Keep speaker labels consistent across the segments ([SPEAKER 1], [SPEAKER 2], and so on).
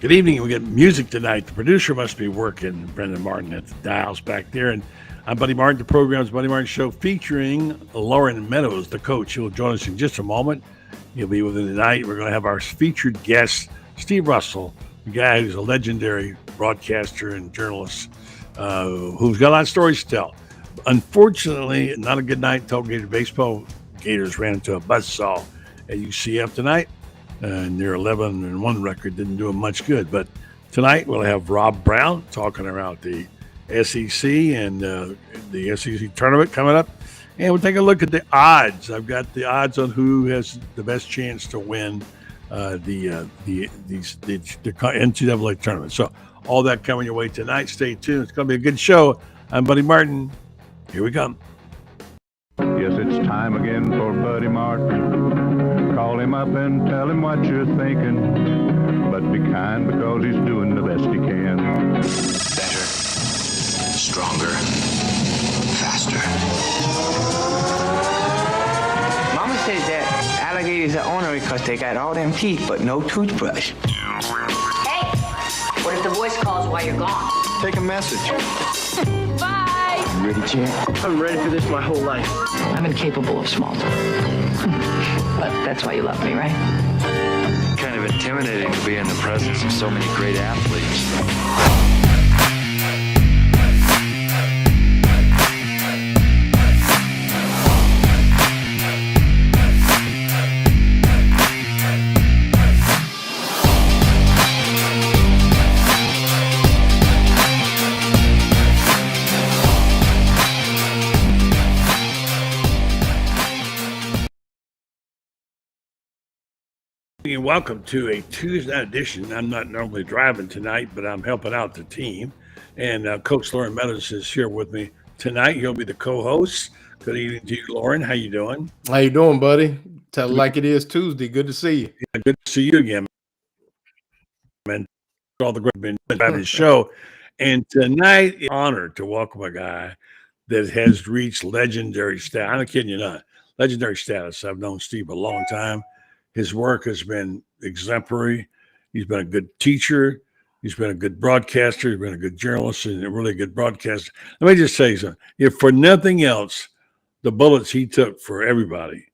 [SPEAKER 1] Good evening. We get music tonight. The producer must be working, Brendan Martin at the dials back there. And I'm Buddy Martin. The program's Buddy Martin Show featuring Loren Meadows, the coach. He'll join us in just a moment. He'll be with us tonight. We're going to have our featured guest, Steve Russell, the guy who's a legendary broadcaster and journalist who's got a lot of stories to tell. Unfortunately, not a good night in Gator baseball. Gators ran into a buzzsaw at UCF tonight. And their 11-1 record didn't do them much good. But tonight we'll have Rob Browne talking about the SEC and the SEC tournament coming up. And we'll take a look at the odds. I've got the odds on who has the best chance to win the NCAA tournament. So all that coming your way tonight. Stay tuned. It's going to be a good show. I'm Buddy Martin. Here we come.
[SPEAKER 2] Yes, it's time again for Buddy Martin. Call him up and tell him what you're thinking. But be kind because he's doing the best he can.
[SPEAKER 3] Better, stronger, faster.
[SPEAKER 4] Mama says that alligators are ornery because they got all them teeth but no toothbrush.
[SPEAKER 5] Hey, what if the voice calls while you're gone?
[SPEAKER 4] Take a message.
[SPEAKER 5] Bye.
[SPEAKER 4] You ready, champ?
[SPEAKER 6] I'm ready for this my whole life.
[SPEAKER 7] I'm incapable of small talk. But that's why you love me, right?
[SPEAKER 8] Kind of intimidating to be in the presence of so many great athletes.
[SPEAKER 1] And welcome to a Tuesday edition. I'm not normally driving tonight, but I'm helping out the team. And Coach Loren Meadows is here with me tonight. He'll be the co-host. Good evening to you, Loren. How you doing?
[SPEAKER 9] How you doing, buddy? Tell like it is Tuesday. Good to see you.
[SPEAKER 1] Yeah, good to see you again, man. All the great men about his show. And tonight, it's an honor to welcome a guy that has reached legendary status. I'm not kidding you not. Legendary status. I've known Steve a long time. His work has been exemplary. He's been a good teacher. He's been a good broadcaster. He's been a good journalist and a really good broadcaster. Let me just say something. If for nothing else, the bullets he took for everybody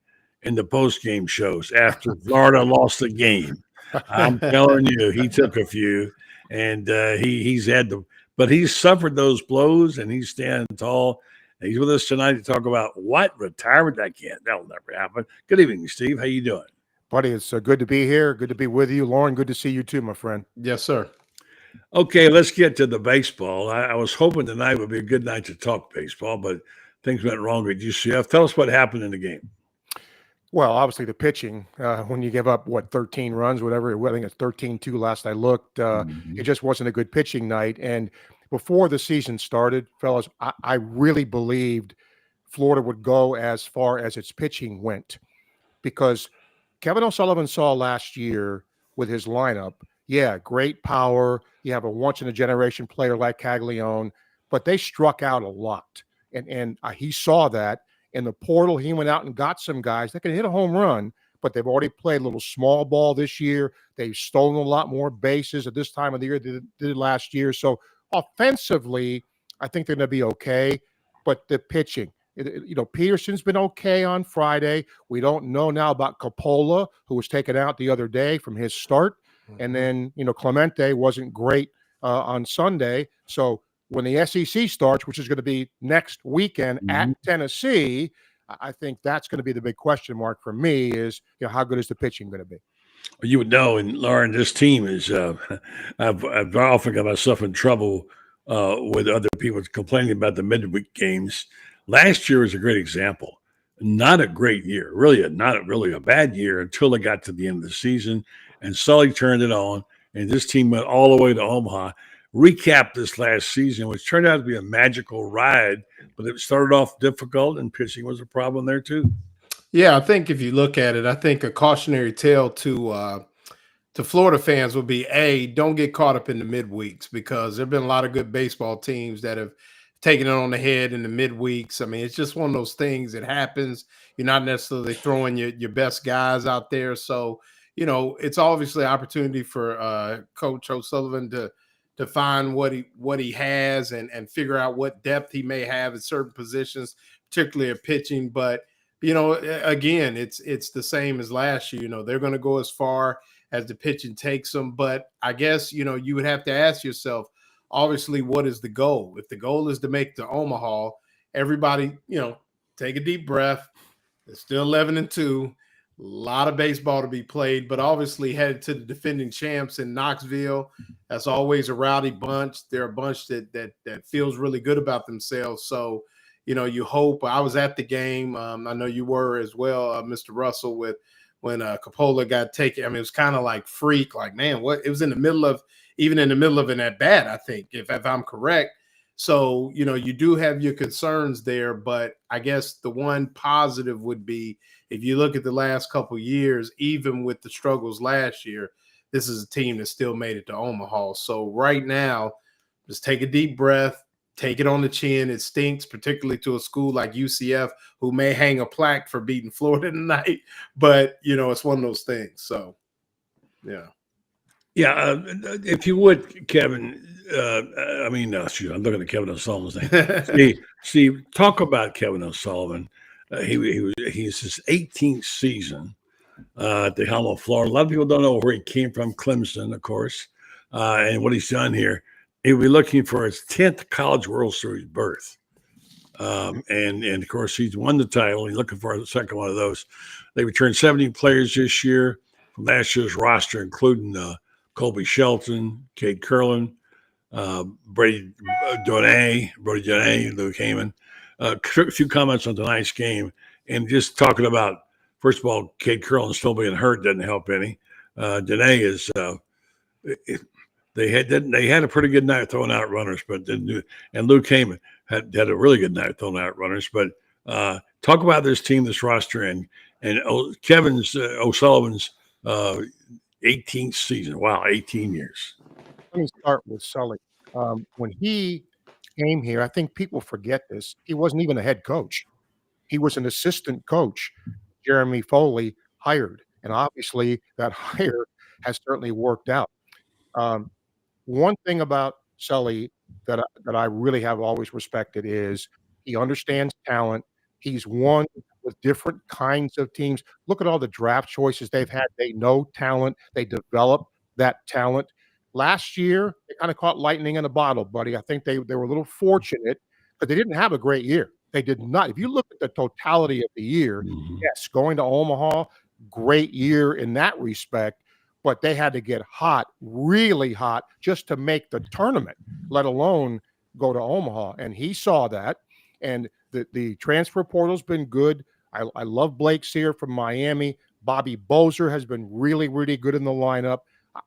[SPEAKER 1] in the post-game shows after Florida lost the game, I'm telling you, he took a few. And he's had but he's suffered those blows, and he's standing tall. And he's with us tonight to talk about what? Retirement? That'll never happen. Good evening, Steve. How you doing?
[SPEAKER 10] Buddy, it's good to be here. Good to be with you. Loren, good to see you too, my friend.
[SPEAKER 9] Yes, sir.
[SPEAKER 1] Okay, let's get to the baseball. I was hoping tonight would be a good night to talk baseball, but things went wrong at UCF. Tell us what happened in the game.
[SPEAKER 10] Well, obviously the pitching, when you give up, 13 runs, whatever, I think it's 13-2 last I looked, it just wasn't a good pitching night. And before the season started, fellas, I really believed Florida would go as far as its pitching went, because Kevin O'Sullivan saw last year with his lineup, yeah, great power. You have a once-in-a-generation player like Caglione, but they struck out a lot. And he saw that. In the portal, he went out and got some guys that can hit a home run, but they've already played a little small ball this year. They've stolen a lot more bases at this time of the year than they did last year. So offensively, I think they're going to be okay, but the pitching, Peterson's been okay on Friday. We don't know now about Coppola, who was taken out the other day from his start. And then, Clemente wasn't great on Sunday. So when the SEC starts, which is going to be next weekend at Tennessee, I think that's going to be the big question mark for me is, how good is the pitching going to be?
[SPEAKER 1] You would know, and Loren, this team is, I've often got myself in trouble with other people complaining about the midweek games. Last year was a great example. Not a great year, not really a bad year until they got to the end of the season, and Sully turned it on, and this team went all the way to Omaha. Recap this last season, which turned out to be a magical ride, but it started off difficult, and pitching was a problem there too.
[SPEAKER 9] Yeah, I think if you look at it, I think a cautionary tale to Florida fans would be, don't get caught up in the midweeks, because there have been a lot of good baseball teams that have taking it on the head in the midweeks. I mean, it's just one of those things that happens. You're not necessarily throwing your best guys out there. So, it's obviously an opportunity for Coach O'Sullivan to find what he has and figure out what depth he may have at certain positions, particularly at pitching. But again, it's the same as last year. They're going to go as far as the pitching takes them. But I guess you would have to ask yourself, obviously, what is the goal? If the goal is to make the Omaha, everybody, take a deep breath. It's still 11-2. A lot of baseball to be played, but obviously headed to the defending champs in Knoxville. That's always a rowdy bunch. They're a bunch that feels really good about themselves. So, you hope. I was at the game. I know you were as well, Mr. Russell, when Coppola got taken. I mean, it was kind of like freak, like, man, what? It was even in the middle of an at bat, I think, if I'm correct. So, you do have your concerns there, but I guess the one positive would be, if you look at the last couple of years, even with the struggles last year, this is a team that still made it to Omaha. So right now, just take a deep breath, take it on the chin. It stinks, particularly to a school like UCF, who may hang a plaque for beating Florida tonight, but, it's one of those things. So, yeah.
[SPEAKER 1] Yeah, if you would, Kevin. Shoot, I'm looking at Kevin O'Sullivan's name. Steve, talk about Kevin O'Sullivan. He's his 18th season at the helm of Florida. A lot of people don't know where he came from. Clemson, of course, and what he's done here. He'll be looking for his 10th College World Series berth, and of course he's won the title. He's looking for the second one of those. They returned 70 players this year from last year's roster, including Colby Shelton, Cade Curlin, Brody Jonay, Luke Heyman. A few comments on tonight's game, and just talking about, first of all, Cade Curlin still being hurt doesn't help any. Jonay is they had a pretty good night throwing out runners, but didn't do. And Luke Heyman had a really good night throwing out runners. But talk about this team, this roster, and Kevin's O'Sullivan's 18th season. Wow, 18 years.
[SPEAKER 10] Let me start with Sully. When he came here, I think people forget this. He wasn't even a head coach. He was an assistant coach Jeremy Foley hired. And obviously that hire has certainly worked out. One thing about Sully that I really have always respected is he understands talent. He's won with different kinds of teams. Look at all the draft choices they've had. They know talent. They develop that talent. Last year, they kind of caught lightning in a bottle, buddy. I think they were a little fortunate because they didn't have a great year. They did not. If you look at the totality of the year, yes, going to Omaha, great year in that respect, but they had to get hot, really hot, just to make the tournament, let alone go to Omaha. And he saw that. And the transfer portal's been good. I love Blake Sear from Miami. Bobby Bozer has been really, really good in the lineup.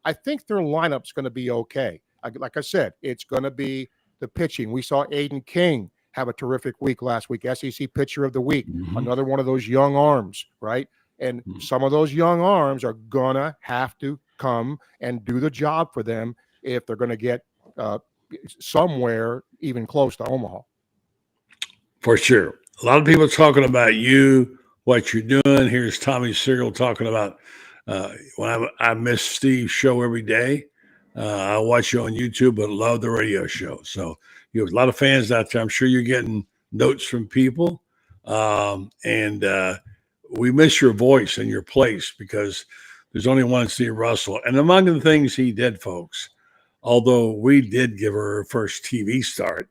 [SPEAKER 10] I think their lineup's going to be okay. Like I said, it's going to be the pitching. We saw Aiden King have a terrific week last week, SEC Pitcher of the Week, another one of those young arms, right? And some of those young arms are going to have to come and do the job for them if they're going to get somewhere even close to Omaha.
[SPEAKER 1] For sure. A lot of people talking about you, what you're doing. Here's Tommy Serial talking about when I miss Steve's show every day. I watch you on YouTube, but love the radio show. So you have a lot of fans out there. I'm sure you're getting notes from people. And we miss your voice and your place because there's only one Steve Russell. And among the things he did, folks, although we did give her her first TV start,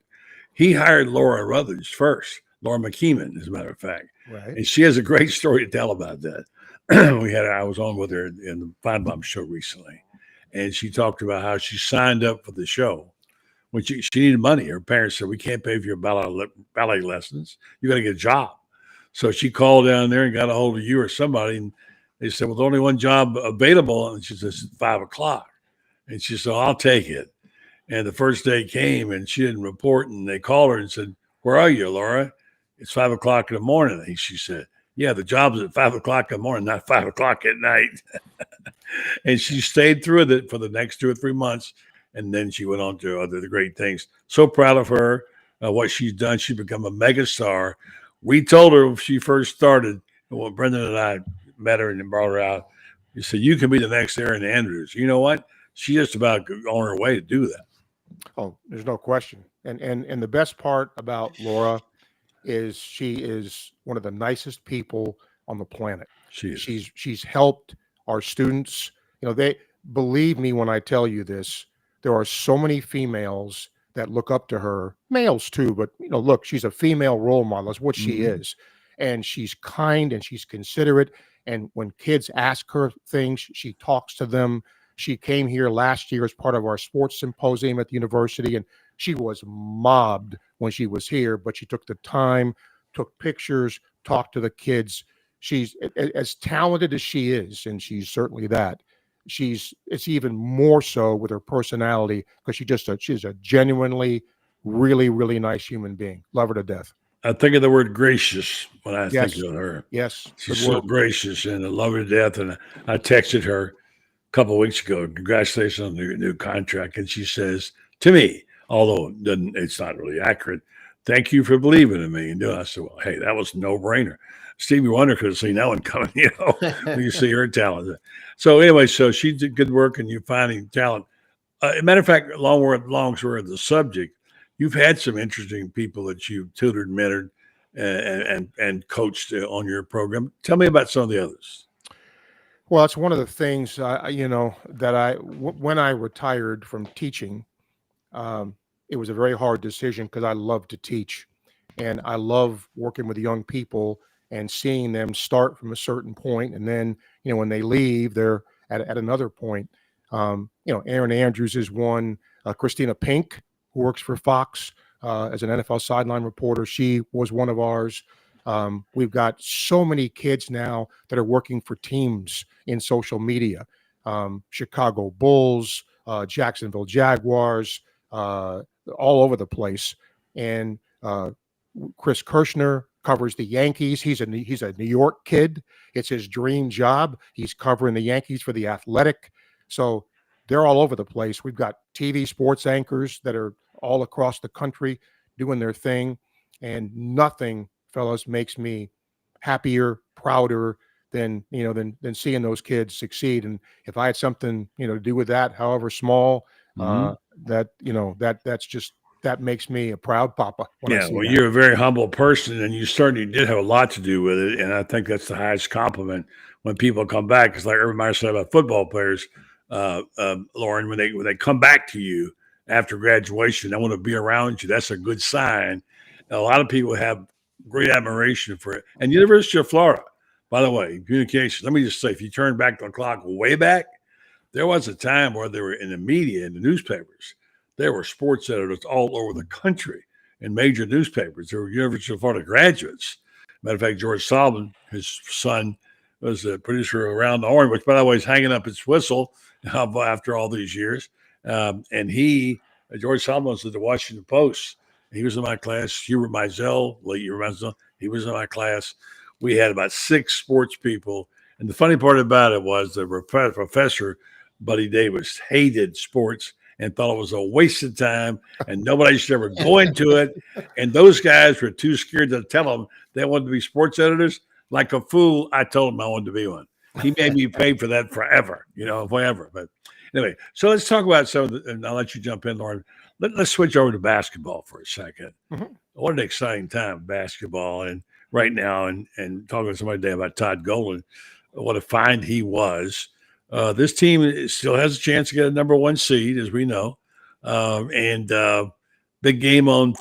[SPEAKER 1] he hired Laura Rutherford first, Laura McKeeman, as a matter of fact.
[SPEAKER 10] Right.
[SPEAKER 1] And she has a great story to tell about that. I was on with her in the Feinbaum show recently, and she talked about how she signed up for the show when she needed money. Her parents said, "We can't pay for your ballet lessons. You got to get a job." So she called down there and got a hold of you or somebody, and they said, "Well, there's only one job available," and she says, 5 o'clock. And she said, "I'll take it." And the first day came, and she didn't report, and they called her and said, "Where are you, Laura?" "It's 5 o'clock in the morning." And she said, "Yeah, the job's at 5 o'clock in the morning, not 5 o'clock at night." And she stayed through it for the next 2 or 3 months, and then she went on to other great things. So proud of her, what she's done. She's become a megastar. We told her when she first started, when Brendan and I met her and brought her out, You said you can be the next Erin Andrews. You know what? She's just about on her way to do that.
[SPEAKER 10] Oh, there's no question. And the best part about Laura is she is one of the nicest people on the planet.
[SPEAKER 1] She is.
[SPEAKER 10] She's helped our students. They believe me when I tell you this. There are so many females that look up to her, males too, but look, she's a female role model. That's what she is. And she's kind and she's considerate. And when kids ask her things, she talks to them. She came here last year as part of our sports symposium at the university, and she was mobbed when she was here, but she took the time, took pictures, talked to the kids. She's as talented as she is, and she's certainly that. It's even more so with her personality, because she's a genuinely, really, really nice human being. Love her to death.
[SPEAKER 1] I think of the word gracious when I
[SPEAKER 10] Yes.
[SPEAKER 1] think of her.
[SPEAKER 10] Yes.
[SPEAKER 1] She's so gracious, and I love her to death. And I texted her a couple of weeks ago, congratulations on your new contract. And she says to me, although it's not really accurate, thank you for believing in me and doing. I said, well, hey, that was a no-brainer. Stevie Wonder could have seen that one coming, when you see her talent. So anyway, so she did good work, and you're finding talent. Matter of fact, long story of the subject, you've had some interesting people that you've tutored, mentored, and coached on your program. Tell me about some of the others.
[SPEAKER 10] Well, it's one of the things, when I retired from teaching, it was a very hard decision because I love to teach, and I love working with young people and seeing them start from a certain point, and then when they leave, they're at another point. Erin Andrews is one. Christina Pink, who works for Fox as an NFL sideline reporter, she was one of ours. We've got so many kids now that are working for teams in social media. Chicago Bulls, Jacksonville Jaguars, all over the place. And Chris Kirshner covers the Yankees. He's a New York kid. It's his dream job. He's covering the Yankees for The Athletic. So they're all over the place. We've got TV sports anchors that are all across the country doing their thing. And nothing, fellas, makes me happier, prouder than seeing those kids succeed. And if I had something, to do with that, however small, that makes me a proud papa.
[SPEAKER 1] You're a very humble person, and you certainly did have a lot to do with it. And I think that's the highest compliment when people come back. Because like everybody said about football players, Loren, when they come back to you after graduation, they want to be around you. That's a good sign. A lot of people have great admiration for it. And University of Florida, by the way, communications. Let me just say, if you turn back the clock way back, there was a time where they were in the media, in the newspapers. There were sports editors all over the country in major newspapers. There were University of Florida graduates. Matter of fact, George Solomon, his son, was a producer around the horn, which, by the way, is hanging up its whistle after all these years. And George Solomon was at the Washington Post. He was in my class. Hubert Mizell, late Hubert Mizell, he was in my class. We had about 6 sports people. And the funny part about it was the professor, Buddy Davis, hated sports and thought it was a waste of time, and nobody should ever go into it. And those guys were too scared to tell them they wanted to be sports editors. Like a fool, I told him I wanted to be one. He made me pay for that forever, forever. But anyway, so let's talk about some of the, and I'll let you jump in, Loren. Let's switch over to basketball for a second. Mm-hmm. What an exciting time, basketball, and right now, and talking to somebody today about Todd Golden, what a find he was. This team still has a chance to get a number 1 seed, as we know, and big game on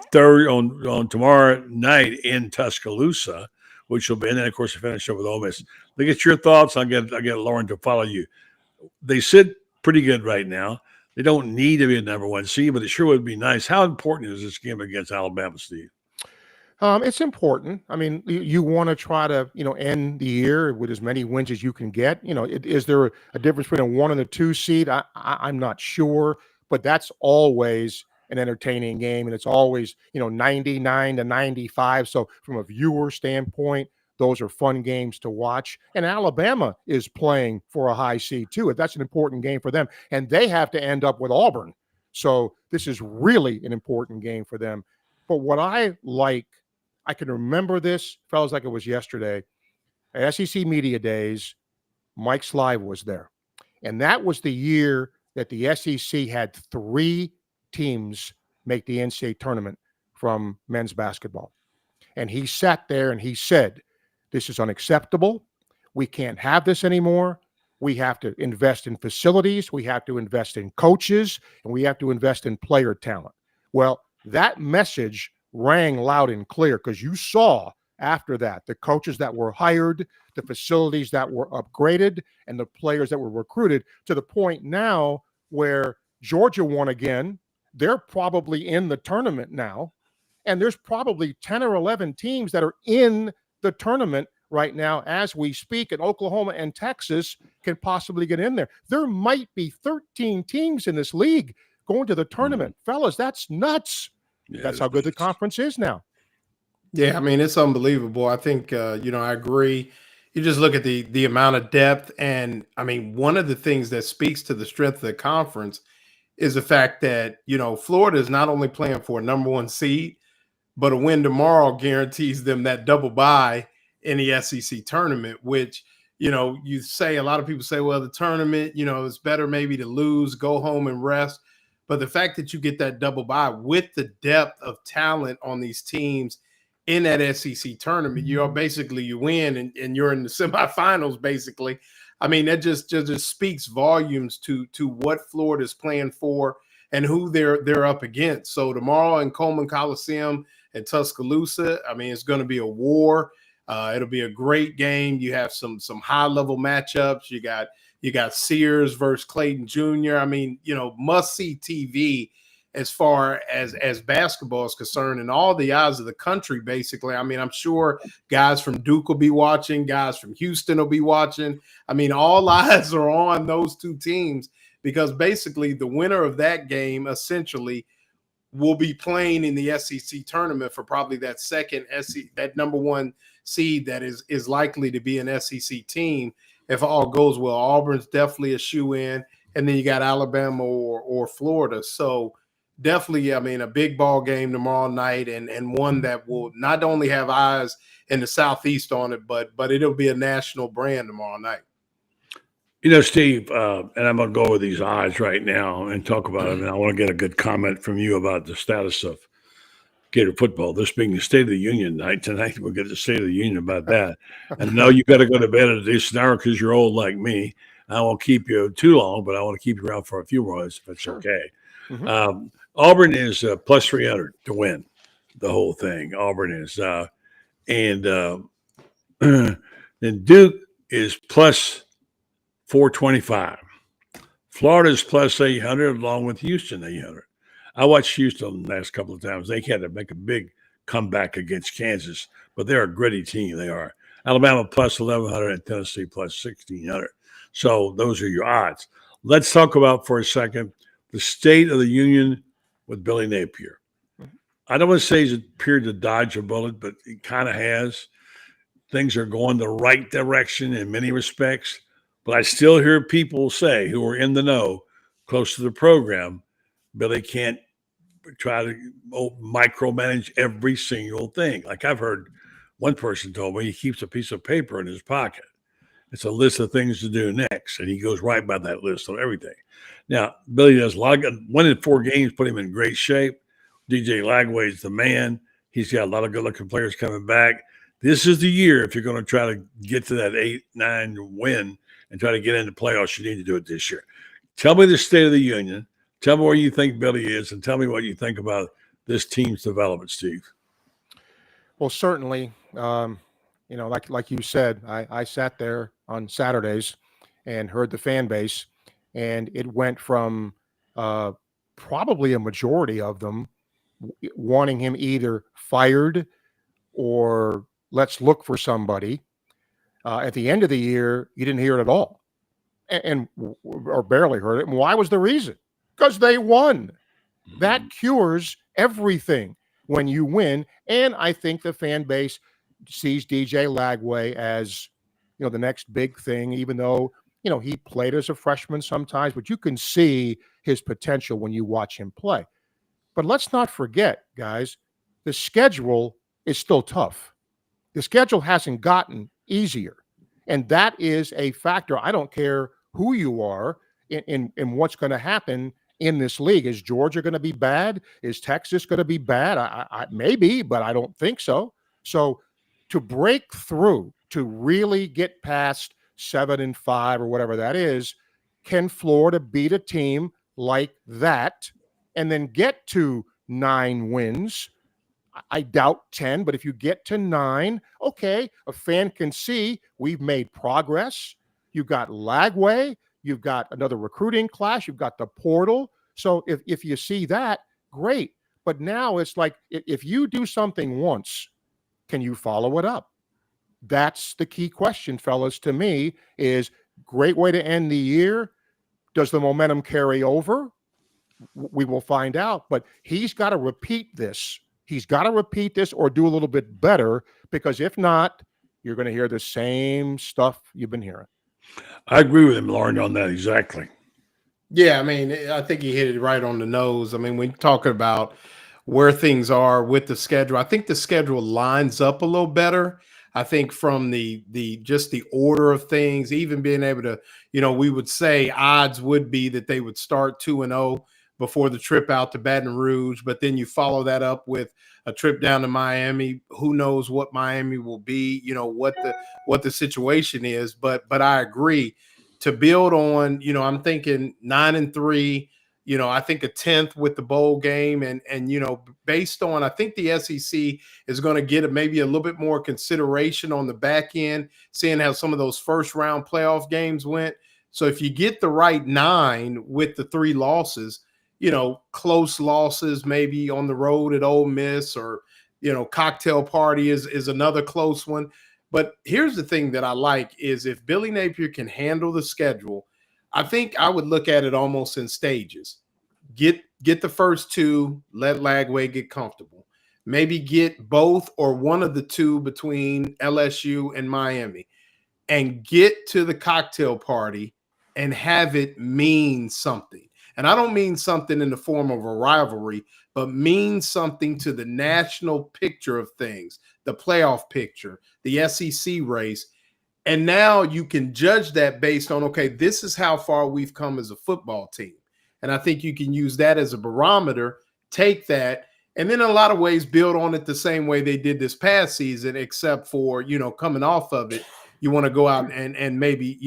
[SPEAKER 1] tomorrow night in Tuscaloosa, which will be, and then of course to finish up with Ole Miss. Look at your thoughts. I'll get Loren to follow you. They sit pretty good right now. They don't need to be a number 1 seed, but it sure would be nice. How important is this game against Alabama, Steve?
[SPEAKER 10] It's important. I mean, you want to try to, end the year with as many wins as you can get. Is there a difference between a 1 and a 2 seed? I'm not sure, but that's always an entertaining game, and it's always, 99 to 95. So from a viewer standpoint, those are fun games to watch. And Alabama is playing for a high seed too. That's an important game for them, and they have to end up with Auburn. So this is really an important game for them. But what I like, I can remember this, fellas, like it was yesterday. At SEC Media Days, Mike Slive was there. And that was the year that the SEC had 3 teams make the NCAA tournament from men's basketball. And he sat there and he said, this is unacceptable. We can't have this anymore. We have to invest in facilities. We have to invest in coaches, and we have to invest in player talent. Well, that message rang loud and clear because you saw after that the coaches that were hired, the facilities that were upgraded, and the players that were recruited to the point now where Georgia won again. They're probably in the tournament now. And there's probably 10 or 11 teams that are in the tournament right now as we speak, and Oklahoma and Texas can possibly get in there. There might be 13 teams in this league going to the tournament. Fellas, that's nuts.
[SPEAKER 1] Yeah,
[SPEAKER 10] that's how good the conference is now.
[SPEAKER 9] Yeah, I mean, it's unbelievable. I think, I agree. You just look at the amount of depth. And, I mean, one of the things that speaks to the strength of the conference is the fact that, Florida is not only playing for a number 1 seed, but a win tomorrow guarantees them that double bye in the SEC tournament, which, you say, a lot of people say, well, the tournament, it's better maybe to lose, go home and rest. But the fact that you get that double bye with the depth of talent on these teams in that SEC tournament, you win and you're in the semifinals, basically. I mean, that just speaks volumes to what Florida's playing for and who they're up against. So tomorrow in Coleman Coliseum in Tuscaloosa, I mean, it's going to be a war. It'll be a great game. You have some high level matchups. You got Sears versus Clayton Jr. I mean, must see TV as far as basketball is concerned, and all the eyes of the country, basically. I mean, I'm sure guys from Duke will be watching, guys from Houston will be watching. I mean, all eyes are on those 2 teams because basically the winner of that game essentially will be playing in the SEC tournament for probably that that number 1 seed that is likely to be an SEC team if all goes well. Auburn's definitely a shoe-in, and then you got Alabama or Florida. So definitely, I mean, a big ball game tomorrow night, and one that will not only have eyes in the Southeast on it, but it'll be a national brand tomorrow night.
[SPEAKER 1] Steve, and I'm going to go over these odds right now and talk about them. And I want to get a good comment from you about the status of Gator football. This being the State of the Union night tonight, we'll get the State of the Union about that. And I know you got to go to bed at a decent hour because you're old like me. I won't keep you too long, but I want to keep you around for a few more if it's okay. Mm-hmm. Auburn is plus 300 to win the whole thing. Auburn is. And then Duke is plus 425. Florida's plus 800 along with Houston 800. I watched Houston the last couple of times. They had to make a big comeback against Kansas, but they're a gritty team. They are. Alabama plus 1,100 and Tennessee plus 1,600. So those are your odds. Let's talk about for a second the State of the Union with Billy Napier. I don't want to say he's appeared to dodge a bullet, but he kind of has. Things are going the right direction in many respects. But I still hear people say, who are in the know, close to the program, Billy can't try to micromanage every single thing. Like I've heard one person told me he keeps a piece of paper in his pocket. It's a list of things to do next, and he goes right by that list of everything. Now, Billy does a lot of good. 1 in 4 games put him in great shape. DJ Lagway's the man. He's got a lot of good-looking players coming back. This is the year if you're going to try to get to that 8-9 win and try to get into playoffs, you need to do it this year. Tell me the State of the Union. Tell me where you think Billy is, and tell me what you think about this team's development, Steve.
[SPEAKER 10] Well, certainly, like you said, I sat there on Saturdays and heard the fan base, and it went from probably a majority of them wanting him either fired or let's look for somebody. At the end of the year, you didn't hear it at all, or barely heard it. And why was the reason? Because they won. That cures everything when you win. And I think the fan base sees DJ Lagway as, the next big thing, even though, he played as a freshman sometimes, but you can see his potential when you watch him play. But let's not forget, guys, the schedule is still tough. The schedule hasn't gotten easier. And that is a factor. I don't care who you are in what's going to happen in this league. Is Georgia going to be bad? Is Texas going to be bad? I maybe, but I don't think so. So to break through, to really get past 7-5 or whatever that is, can Florida beat a team like that and then get to 9 wins? I doubt 10, but if you get to 9, okay, a fan can see we've made progress. You've got Lagway, you've got another recruiting class, you've got the portal. So if you see that, great. But now it's like, if you do something once, can you follow it up? That's the key question, fellas, to me, is great way to end the year. Does the momentum carry over? We will find out, but he's got to repeat this. He's got to repeat this or do a little bit better, because if not, you're going to hear the same stuff you've been hearing.
[SPEAKER 1] I agree with him, Loren, on that exactly.
[SPEAKER 9] Yeah, I mean, I think he hit it right on the nose. I mean, when you're talking about where things are with the schedule, I think the schedule lines up a little better. I think from the just the order of things, even being able to, we would say odds would be that they would start 2-0 before the trip out to Baton Rouge, but then you follow that up with a trip down to Miami. Who knows what Miami will be, what the situation is, but I agree. To build on, I'm thinking 9-3, I think a 10th with the bowl game, and based on, I think the SEC is going to get maybe a little bit more consideration on the back end, seeing how some of those first round playoff games went. So if you get the right 9 with the 3 losses, close losses, maybe on the road at Ole Miss, or, cocktail party is another close one. But here's the thing that I like is, if Billy Napier can handle the schedule, I think I would look at it almost in stages. Get the first 2, let Lagway get comfortable. Maybe get both or one of the 2 between LSU and Miami, and get to the cocktail party and have it mean something. And I don't mean something in the form of a rivalry, but mean something to the national picture of things, the playoff picture, the SEC race. And now you can judge that based on, okay, this is how far we've come as a football team. And I think you can use that as a barometer, take that, and then in a lot of ways build on it the same way they did this past season, except for, coming off of it, you want to go out and maybe,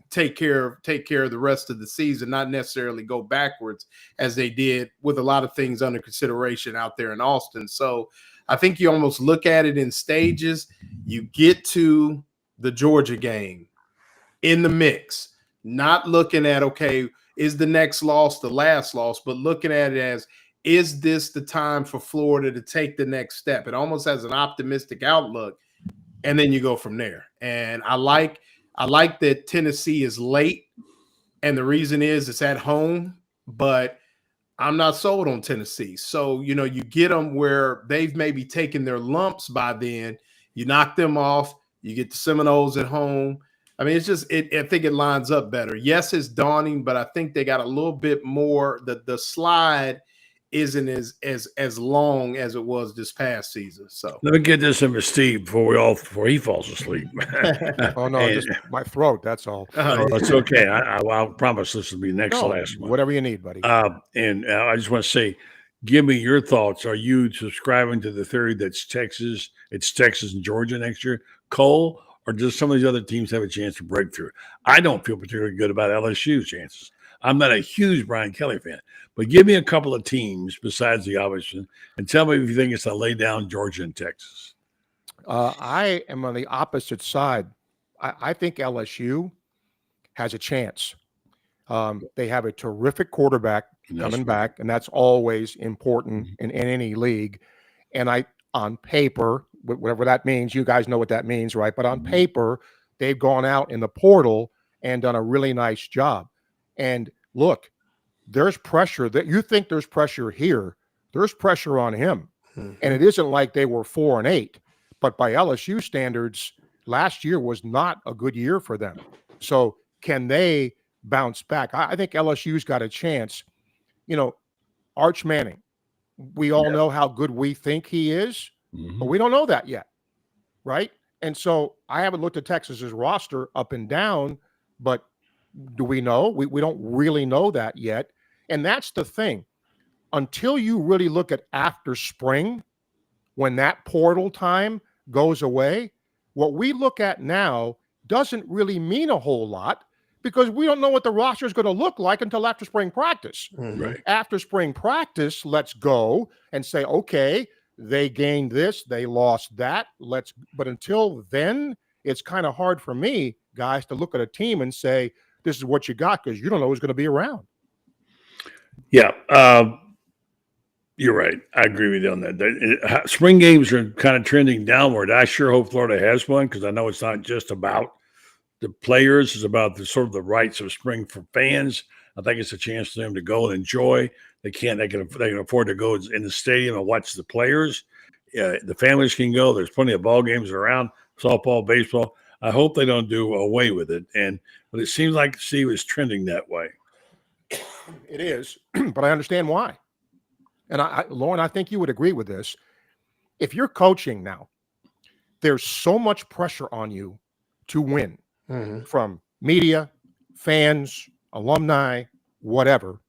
[SPEAKER 9] take care of the rest of the season, not necessarily go backwards as they did with a lot of things under consideration out there in Austin. So I think you almost look at it in stages. You get to the Georgia game in the mix, not looking at, okay, is the next loss the last loss, but looking at it as, is this the time for Florida to take the next step? It almost has an optimistic outlook, and then you go from there. And I like that Tennessee is late, and the reason is it's at home, but I'm not sold on Tennessee. So, you get them where they've maybe taken their lumps by then. You knock them off. You get the Seminoles at home. I mean, it's just, I think it lines up better. Yes, it's daunting, but I think they got a little bit more. The slide isn't as long as it was this past season. So
[SPEAKER 1] let me get this in with Steve before he falls asleep.
[SPEAKER 10] Oh no, just my throat. That's all.
[SPEAKER 1] It's okay. I'll promise this will be last one.
[SPEAKER 10] Whatever you need, buddy.
[SPEAKER 1] And I just want to say, give me your thoughts. Are you subscribing to the theory that it's Texas and Georgia next year, Cole, or does some of these other teams have a chance to break through? I don't feel particularly good about LSU's chances. I'm not a huge Brian Kelly fan, but give me a couple of teams besides the obvious one, and tell me if you think it's a lay down Georgia and Texas.
[SPEAKER 10] I am on the opposite side. I think LSU has a chance. They have a terrific quarterback coming back, and that's always important in any league. And on paper, whatever that means, you guys know what that means, right? But on paper, they've gone out in the portal and done a really nice job. And look, there's pressure that you think there's pressure here. There's pressure on him. And it isn't like they were 4-8, but by LSU standards, last year was not a good year for them. So can they bounce back? I think LSU's got a chance. Arch Manning, we all know how good we think he is, but we don't know that yet, right? And so I haven't looked at Texas's roster up and down, but do we know? We don't really know that yet. And that's the thing. Until you really look at after spring, when that portal time goes away, what we look at now doesn't really mean a whole lot because we don't know what the roster is going to look like until after spring practice.
[SPEAKER 1] Right.
[SPEAKER 10] After spring practice, let's go and say, okay, they gained this, they lost that. But until then, it's kind of hard for me, guys, to look at a team and say, this is what you got because you don't know who's going to be around.
[SPEAKER 1] Yeah. You're right. I agree with you on that. Spring games are kind of trending downward. I sure hope Florida has one because I know it's not just about the players. It's about the sort of the rights of spring for fans. I think it's a chance for them to go and enjoy. They can afford to go in the stadium and watch the players. The families can go. There's plenty of ball games around, softball, baseball. I hope they don't do away with it. But it seems like Steve is trending that way.
[SPEAKER 10] It is, but I understand why. And Loren, I think you would agree with this. If you're coaching now, there's so much pressure on you to win from media, fans, alumni, whatever.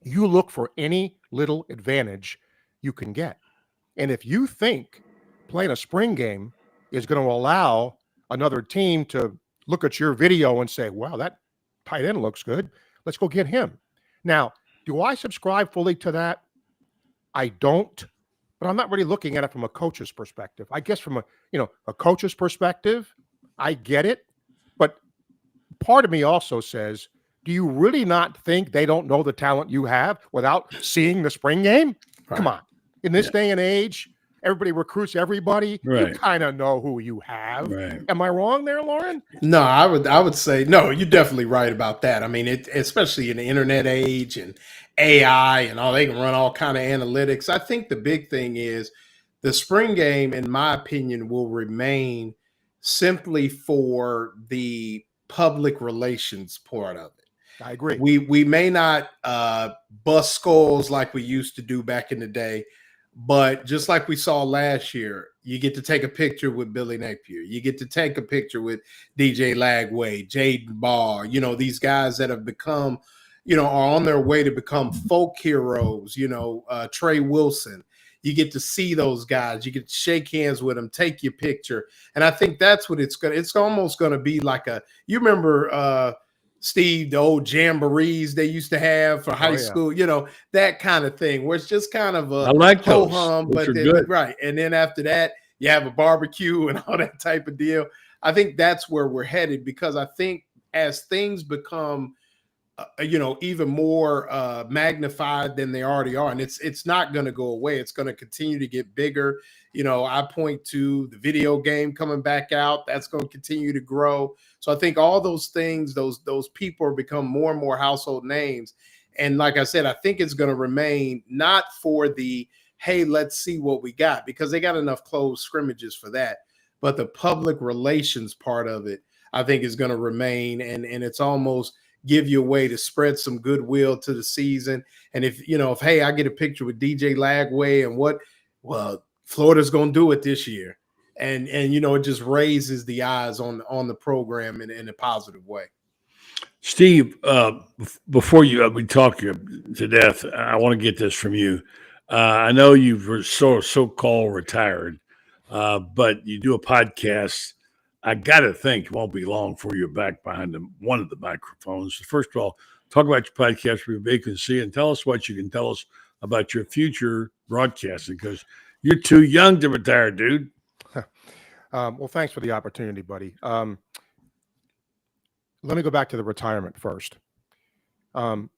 [SPEAKER 10] You look for any little advantage you can get. And if you think playing a spring game is going to allow another team to look at your video and say, wow, that tight end looks good, let's go get him. Now, do I subscribe fully to that? I don't, but I'm not really looking at it from a coach's perspective. I guess from a coach's perspective, I get it. But part of me also says, do you really not think they don't know the talent you have without seeing the spring game? Right. Come on. In this day and age, everybody recruits everybody. Right. You kind of know who you have. Right. Am I wrong there, Loren?
[SPEAKER 9] No, I would say no. You're definitely right about that. I mean, especially in the internet age and AI and all, they can run all kind of analytics. I think the big thing is the spring game, in my opinion, will remain simply for the public relations part of it.
[SPEAKER 10] I agree.
[SPEAKER 9] We may not bust skulls like we used to do back in the day, but just like we saw last year, you get to take a picture with Billy Napier. You get to take a picture with DJ Lagway, Jaden Barr, these guys that have become, are on their way to become folk heroes, Trey Wilson. You get to see those guys. You get to shake hands with them, take your picture. And I think that's what it's almost going to be like you remember Steve, the old jamborees they used to have for high school, that kind of thing, where it's just kind of a ho-hum, but then, good. Right. And then after that, you have a barbecue and all that type of deal. I think that's where we're headed, because I think as things become, even more magnified than they already are, and it's not going to go away. It's going to continue to get bigger. I point to the video game coming back out. That's going to continue to grow. So I think all those things, those people are become more and more household names. And like I said, I think it's going to remain not for the, hey, let's see what we got, because they got enough closed scrimmages for that. But the public relations part of it, I think, is going to remain. And it's almost give you a way to spread some goodwill to the season. And if hey, I get a picture with DJ Lagway and Florida's going to do it this year. And it just raises the eyes on the program in a positive way.
[SPEAKER 1] Steve, before we talk you to death, I want to get this from you. I know you were so-called retired, but you do a podcast. I got to think it won't be long before you're back behind one of the microphones. First of all, talk about your podcast for your vacancy and tell us what you can tell us about your future broadcasting, because you're too young to retire, dude.
[SPEAKER 10] Well, thanks for the opportunity, buddy. Let me go back to the retirement first.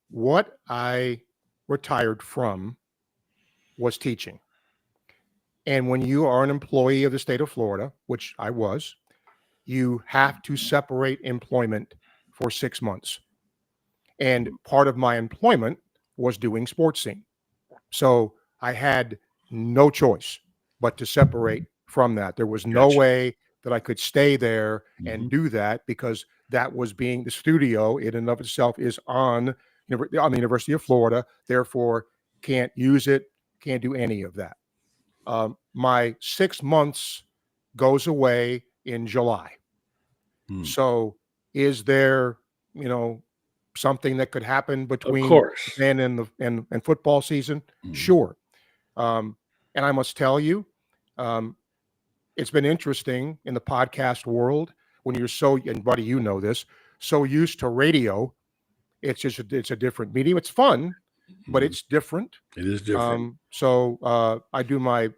[SPEAKER 10] What I retired from was teaching. And when you are an employee of the state of Florida, which I was, you have to separate employment for 6 months. And part of my employment was doing sports scene. So I had no choice but to separate from that. There was no way that I could stay there and do that, because that was the studio in and of itself is on the University of Florida, therefore can't use it, can't do any of that. My 6 months goes away in July. So is there, something that could happen between then and football season? Sure. And I must tell you, it's been interesting in the podcast world when you're and buddy, you know this, so used to radio. It's a different medium. It's fun, but it's different.
[SPEAKER 1] It is different.
[SPEAKER 10] So I do my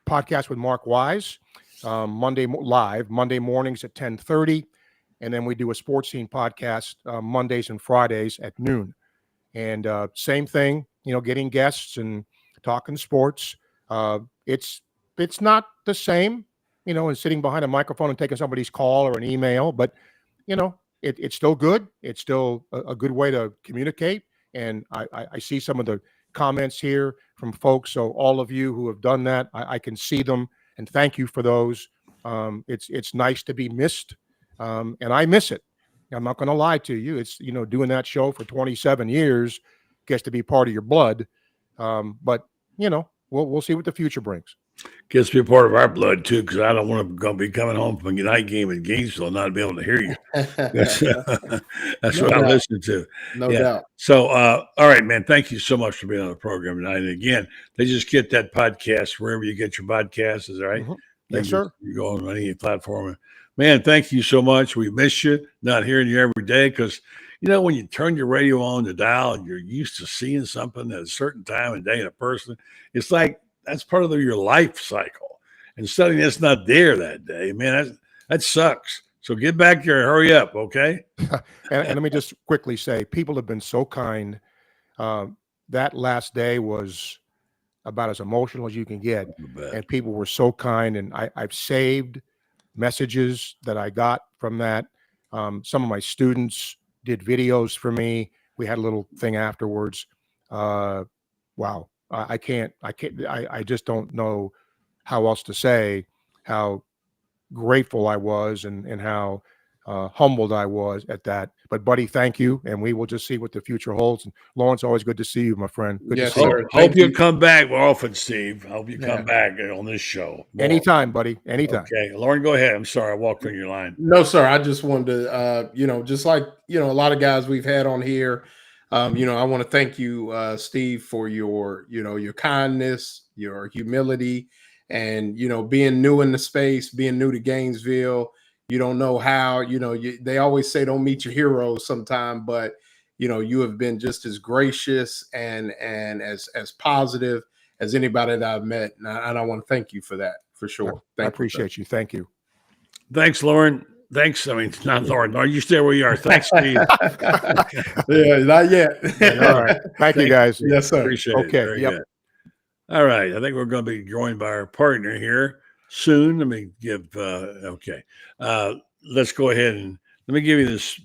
[SPEAKER 10] podcast with Mark Wise Monday mornings at 10:30, and then we do a sports scene podcast Mondays and Fridays at noon. And same thing, getting guests and talking sports. It's not the same, as sitting behind a microphone and taking somebody's call or an email, but it's still good. It's still a good way to communicate. And I see some of the comments here from folks. So all of you who have done that, I can see them, and thank you for those. It's nice to be missed, and I miss it. I'm not going to lie to you. It's doing that show for 27 years gets to be part of your blood. But we'll see what the future brings.
[SPEAKER 1] Gets to be a part of our blood too, because I don't want to be coming home from a night game in Gainesville and not be able to hear you. That's what I listen to.
[SPEAKER 9] No doubt.
[SPEAKER 1] So, all right, man. Thank you so much for being on the program tonight. And again, they just get that podcast wherever you get your podcasts. Is that right?
[SPEAKER 10] Yes, sir.
[SPEAKER 1] You go on any platform. Man, thank you so much. We miss you, not hearing you every day, because when you turn your radio on the dial and you're used to seeing something at a certain time and day in a person, it's like that's part of your life cycle. And suddenly it's not there that day, man. That sucks. So get back here, hurry up, okay?
[SPEAKER 10] and let me just quickly say, people have been so kind. That last day was about as emotional as you can get, and people were so kind. And I've saved messages that I got from that. Some of my students did videos for me. We had a little thing afterwards. Wow. I just don't know how else to say how grateful I was and how humbled I was at that. But buddy, thank you. And we will just see what the future holds. And Lawrence, always good to see you, my friend. Good to see you.
[SPEAKER 1] Hope you come back more often, Steve. Hope you come back on this show.
[SPEAKER 10] Anytime, buddy. Anytime.
[SPEAKER 1] Okay. Loren, go ahead. I'm sorry. I walked on your line.
[SPEAKER 9] No, sir. I just wanted to, just like, a lot of guys we've had on here, I want to thank you, Steve, for your, your kindness, your humility, and, being new in the space, being new to Gainesville. You don't know how, they always say don't meet your heroes sometime, but, you have been just as gracious and as positive as anybody that I've met. And I want to thank you for that, for sure.
[SPEAKER 10] I appreciate you. Thank you.
[SPEAKER 1] Thanks, Loren. Thanks. I mean, not Loren. Are you stay where you are? Thanks, Steve.
[SPEAKER 9] Yeah, not yet.
[SPEAKER 10] All right. Thank you, guys.
[SPEAKER 9] Yes, sir.
[SPEAKER 1] Appreciate it. Very good. All right. I think we're going to be joined by our partner here soon. Let me give, let's go ahead and let me give you this.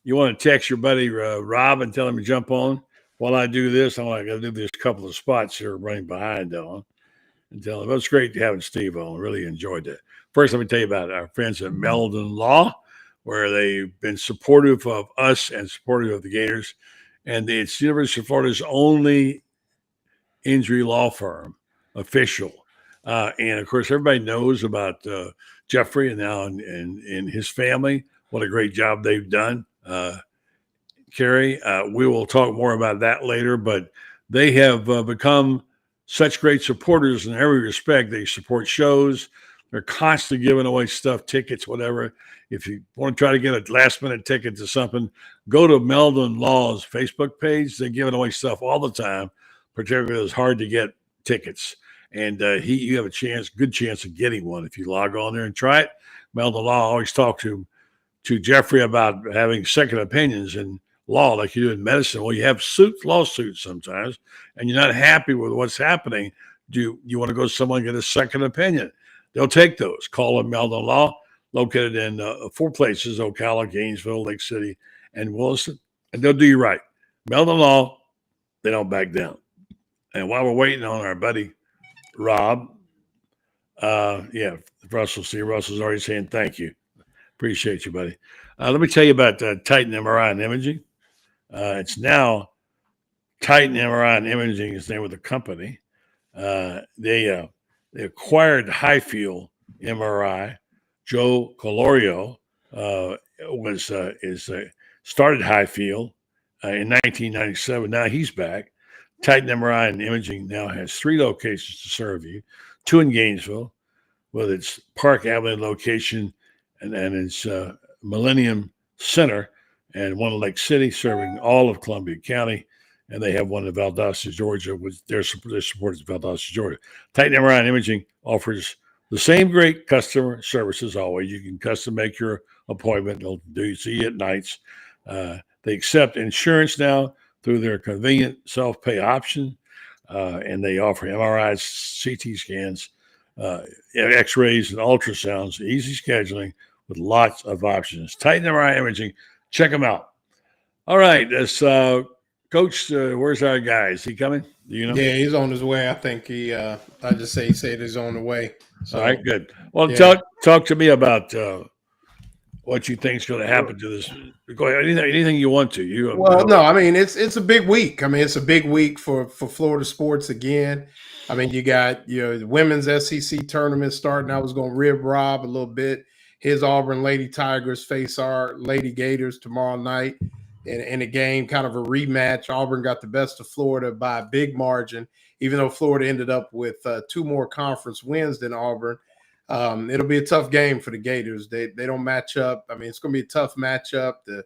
[SPEAKER 1] You want to text your buddy Rob and tell him to jump on? While I do this, I'm going to do this couple of spots here running behind on and tell him, it's great having Steve on. Really enjoyed that. First, let me tell you about our friends at Meldon Law, where they've been supportive of us and supportive of the Gators. And it's University of Florida's only injury law firm, official. And, of course, everybody knows about Jeffrey and now and his family, what a great job they've done. Carrie, we will talk more about that later, but they have become such great supporters in every respect. They support shows. They're constantly giving away stuff, tickets, whatever. If you want to try to get a last-minute ticket to something, go to Meldon Law's Facebook page. They're giving away stuff all the time, particularly it's hard to get tickets. And you have a good chance of getting one if you log on there and try it. Meldon Law always talk to Jeffrey about having second opinions in law like you do in medicine. Well, you have lawsuits sometimes, and you're not happy with what's happening. You want to go to someone and get a second opinion. They'll take those. Call them Meldon Law, located in 4 places: Ocala, Gainesville, Lake City, and Williston. And they'll do you right. Meldon Law, they don't back down. And while we're waiting on our buddy Rob, Russell's already saying thank you. Appreciate you, buddy. Let me tell you about Titan MRI and Imaging. It's now Titan MRI and Imaging is the name of the company. They acquired Highfield MRI. Joe Colorio started Highfield in 1997. Now he's back. Titan MRI and Imaging now has 3 locations to serve you, 2 in Gainesville, with its Park Avenue location and its Millennium Center, and one in Lake City, serving all of Columbia County. And they have one in Valdosta, Georgia, with their support is Valdosta, Georgia. Titan MRI and Imaging offers the same great customer service as always. You can custom make your appointment. They'll see you at nights. They accept insurance now through their convenient self-pay option, and they offer MRIs, CT scans, X-rays, and ultrasounds. Easy scheduling with lots of options. Titan MRI Imaging. Check them out. All right, Coach, where's our guy? Is he coming? Do you know?
[SPEAKER 9] Yeah, he's on his way. I think he said he's on the way. So,
[SPEAKER 1] all right, good. Well, yeah. talk to me about what you think is going to happen to this. Go ahead. Anything you want to.
[SPEAKER 9] No, I mean it's a big week. I mean it's a big week for Florida sports again. I mean you got the women's SEC tournament starting. I was going to rib Rob a little bit. His Auburn Lady Tigers face our Lady Gators tomorrow night in a game, kind of a rematch. Auburn got the best of Florida by a big margin, even though Florida ended up with 2 more conference wins than Auburn. It'll be a tough game for the Gators. They don't match up. I mean, it's going to be a tough matchup. The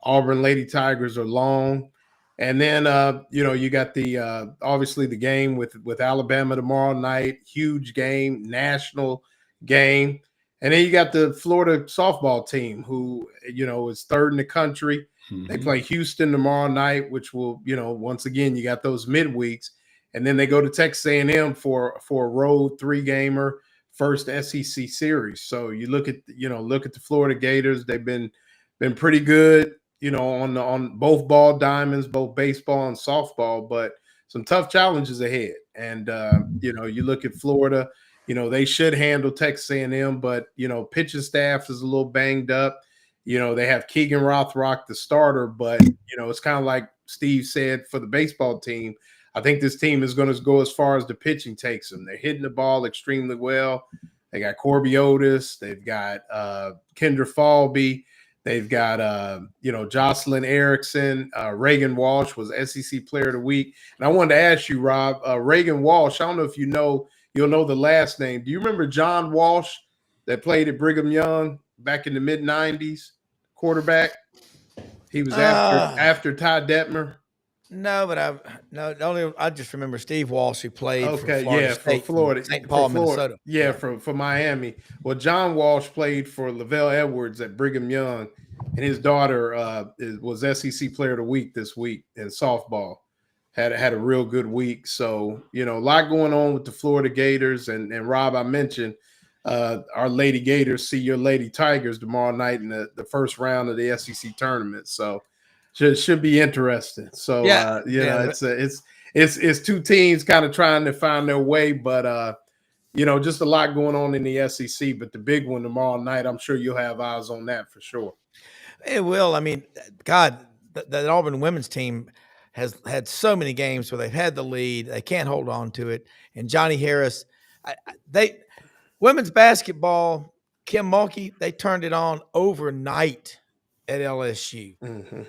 [SPEAKER 9] Auburn Lady Tigers are long. And then, you got the obviously the game with Alabama tomorrow night. Huge game, national game. And then you got the Florida softball team who, is 3rd in the country. Mm-hmm. They play Houston tomorrow night, which will, once again, you got those midweeks. And then they go to Texas A&M for a road 3-gamer, first SEC series. So you look at the Florida Gators. They've been pretty good, on both ball diamonds, both baseball and softball, but some tough challenges ahead. And, you look at Florida, they should handle Texas A&M, but, pitching staff is a little banged up. They have Keegan Rothrock, the starter, but, it's kind of like Steve said for the baseball team. I think this team is going to go as far as the pitching takes them. They're hitting the ball extremely well. They got Corby Otis. They've got Kendra Falby. They've got, Jocelyn Erickson. Reagan Walsh was SEC Player of the Week. And I wanted to ask you, Rob, Reagan Walsh, I don't know if you'll know the last name. Do you remember John Walsh that played at Brigham Young back in the mid-90s, quarterback? He was after Ty Detmer.
[SPEAKER 6] No, but I just remember Steve Walsh, who played
[SPEAKER 9] for Florida,
[SPEAKER 6] St. Paul, Minnesota.
[SPEAKER 9] Yeah, for Miami. Well, John Walsh played for Lavelle Edwards at Brigham Young, and his daughter was SEC Player of the Week this week in softball. Had a real good week. So, a lot going on with the Florida Gators. And Rob, I mentioned our Lady Gators see your Lady Tigers tomorrow night in the first round of the SEC tournament. So should be interesting. So it's 2 teams kind of trying to find their way, but just a lot going on in the SEC. But the big one tomorrow night, I'm sure you'll have eyes on that for sure.
[SPEAKER 6] It will. I mean, God, the Auburn women's team has had so many games where they've had the lead, they can't hold on to it. And Johnny Harris, women's basketball, Kim Mulkey, they turned it on overnight at LSU. Mm-hmm.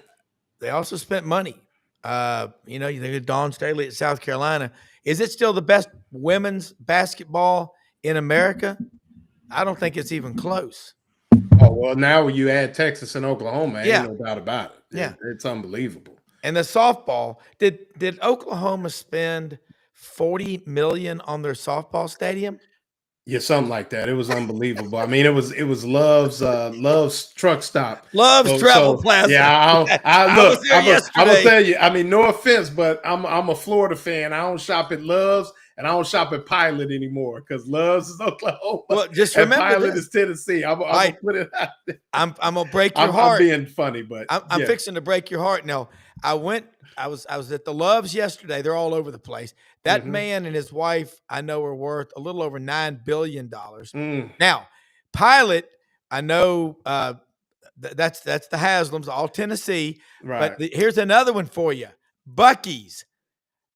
[SPEAKER 6] They also spent money. You think of Dawn Staley at South Carolina. Is it still the best women's basketball in America? I don't think it's even close.
[SPEAKER 9] Oh, well, now you add Texas and Oklahoma, ain't no doubt about it.
[SPEAKER 6] Yeah.
[SPEAKER 9] It's unbelievable.
[SPEAKER 6] And the softball, did Oklahoma spend $40 million on their softball stadium?
[SPEAKER 9] Yeah, something like that. It was unbelievable. I mean, it was Love's truck stop.
[SPEAKER 6] Love's Travel Plaza.
[SPEAKER 9] Yeah, I'm gonna tell you. I mean, no offense, but I'm a Florida fan. I don't shop at Love's and I don't shop at Pilot anymore because Love's is Oklahoma.
[SPEAKER 6] Well, just remember
[SPEAKER 9] Pilot is Tennessee. I'm gonna put it out there.
[SPEAKER 6] I'm gonna break your heart.
[SPEAKER 9] I'm being funny, but
[SPEAKER 6] I'm fixing to break your heart. Now, I was at the Loves yesterday. They're all over the place. That man and his wife, I know, are worth a little over $9 billion. Now, Pilot, I know that's the Haslams, all Tennessee.
[SPEAKER 9] Right.
[SPEAKER 6] But here's another one for you. Buc-ee's.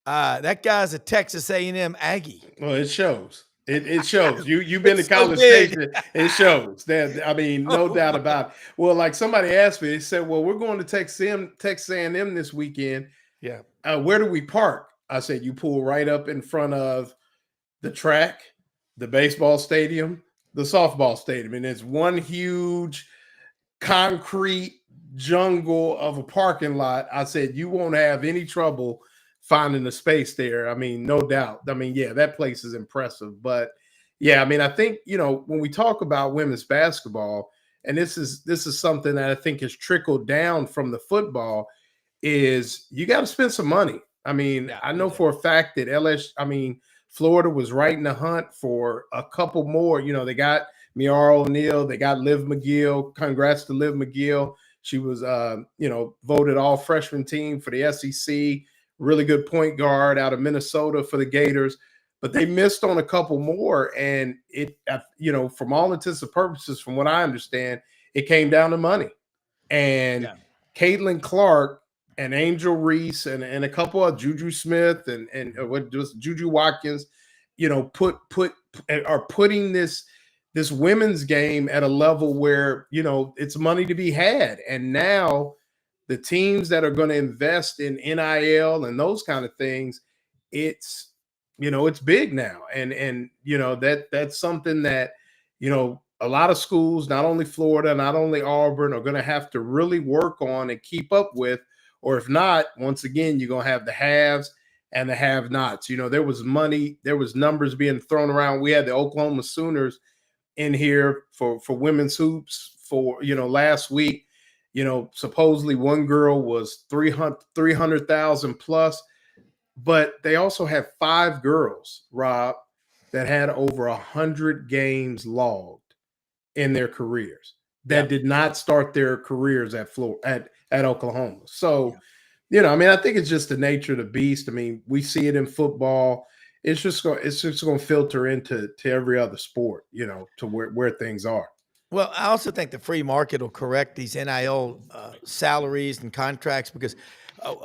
[SPEAKER 6] That guy's a Texas A&M Aggie.
[SPEAKER 9] Well, it shows. It shows. You've been to
[SPEAKER 6] It's so
[SPEAKER 9] College
[SPEAKER 6] big.
[SPEAKER 9] Station. It shows. That I mean, no doubt about it. Well, like somebody asked me, they said, "Well, we're going to Texas A&M this weekend.
[SPEAKER 6] Yeah.
[SPEAKER 9] Where do we park?" I said, "You pull right up in front of the track, the baseball stadium, the softball stadium, and it's one huge concrete jungle of a parking lot." I said, "You won't have any trouble finding a space there." I mean, no doubt. I mean, yeah, that place is impressive. But yeah, I mean, I think, when we talk about women's basketball, and this is something that I think has trickled down from the football, is you got to spend some money. I mean, I know for a fact that Florida was right in the hunt for a couple more. They got Miara O'Neal, they got Liv McGill. Congrats to Liv McGill. She was, voted all freshman team for the SEC. Really good point guard out of Minnesota for the Gators, but they missed on a couple more. And from all intents and purposes, from what I understand, it came down to money. And Caitlin Clark and Angel Reese and a couple of Juju Smith and what just Juju Watkins, are putting this women's game at a level where, it's money to be had. And now the teams that are going to invest in NIL and those kind of things, it's big now. And that's something that, a lot of schools, not only Florida, not only Auburn, are going to have to really work on and keep up with. Or if not, once again, you're going to have the haves and the have-nots. There was money, there was numbers being thrown around. We had the Oklahoma Sooners in here for women's hoops for, last week. Supposedly one girl was 300,000 plus, but they also have 5 girls, Rob, that had over 100 games logged in their careers that did not start their careers at Oklahoma. So, I think it's just the nature of the beast. I mean, we see it in football. It's just going to filter into every other sport, to where things are.
[SPEAKER 6] Well, I also think the free market will correct these NIL salaries and contracts, because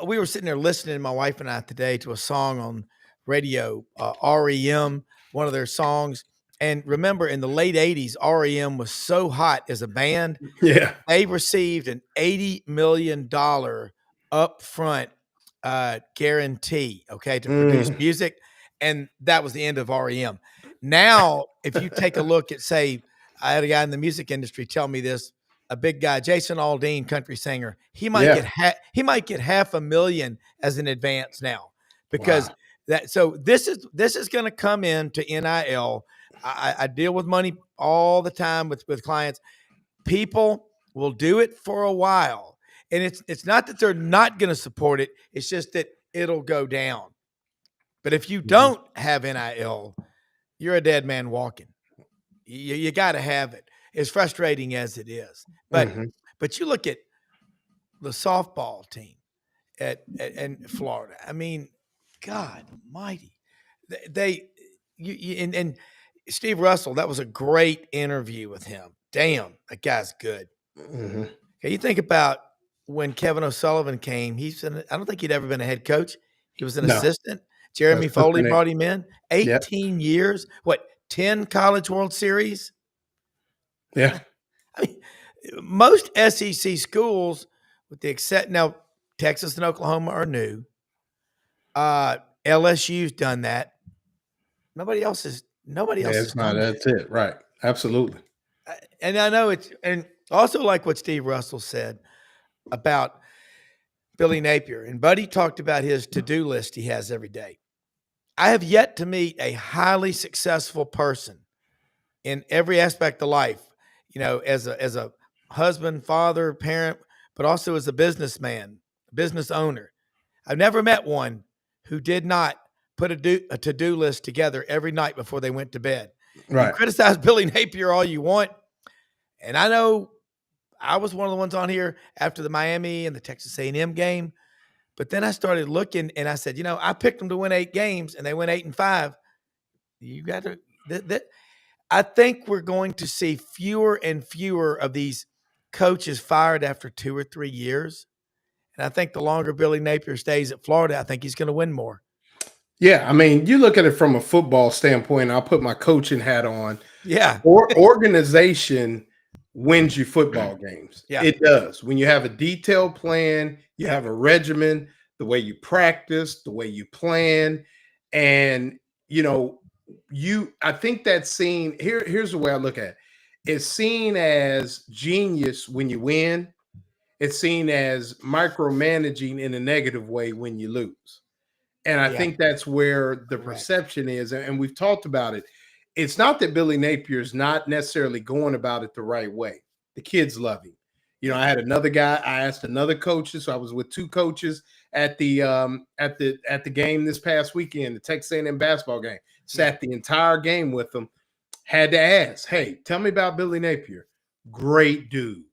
[SPEAKER 6] we were sitting there listening, my wife and I, today, to a song on radio, REM, one of their songs. And remember, in the late 80s, REM was so hot as a band.
[SPEAKER 9] Yeah.
[SPEAKER 6] They received an $80 million upfront guarantee, to produce music. And that was the end of REM. Now, if you take a look at, say, I had a guy in the music industry tell me this, a big guy, Jason Aldean, country singer. He might get $500,000 as an advance now, because So this is going to come into NIL. I deal with money all the time with clients. People will do it for a while, and it's not that they're not going to support it. It's just that it'll go down. But if you don't have NIL, you're a dead man walking. You got to have it, as frustrating as it is. But you look at the softball team in Florida. I mean, God Almighty, and Steve Russell. That was a great interview with him. Damn, that guy's good. Okay, you think about when Kevin O'Sullivan came. I don't think he'd ever been a head coach. He was an assistant. Jeremy Foley brought him in. 18 years. What? 10 College World Series.
[SPEAKER 9] Yeah.
[SPEAKER 6] I mean, most SEC schools, with the exception now, Texas and Oklahoma are new. LSU's done that. Nobody else has.
[SPEAKER 9] That's it. Right. Absolutely.
[SPEAKER 6] And I know and also like what Steve Russell said about Billy Napier, and Buddy talked about his to-do list he has every day. I have yet to meet a highly successful person in every aspect of life, as a husband, father, parent, but also as a businessman, business owner. I've never met one who did not put a to-do list together every night before they went to bed.
[SPEAKER 9] Right.
[SPEAKER 6] You criticize Billy Napier all you want. And I know I was one of the ones on here after the Miami and the Texas A&M game. But then I started looking, and I said, I picked them to win 8 games, and they went 8-5. You got to I think we're going to see fewer and fewer of these coaches fired after 2 or 3 years. And I think the longer Billy Napier stays at Florida, I think he's going to win more.
[SPEAKER 9] Yeah, I mean, you look at it from a football standpoint. I'll put my coaching hat on.
[SPEAKER 6] Yeah.
[SPEAKER 9] Organization wins you football games.
[SPEAKER 6] Yeah.
[SPEAKER 9] It does. When you have a detailed plan, you have a regimen, the way you practice, the way you plan, and I think that's seen here's the way I look at it. It's seen as genius when you win. It's seen as micromanaging in a negative way when you lose. And I think that's where the perception is. And we've talked about it. It's not that Billy Napier is not necessarily going about it the right way. The kids love him. I had another guy, I asked another coach. So I was with two coaches at the game this past weekend, the Texas A&M basketball game. Sat the entire game with them. Had to ask, hey, tell me about Billy Napier. Great dude.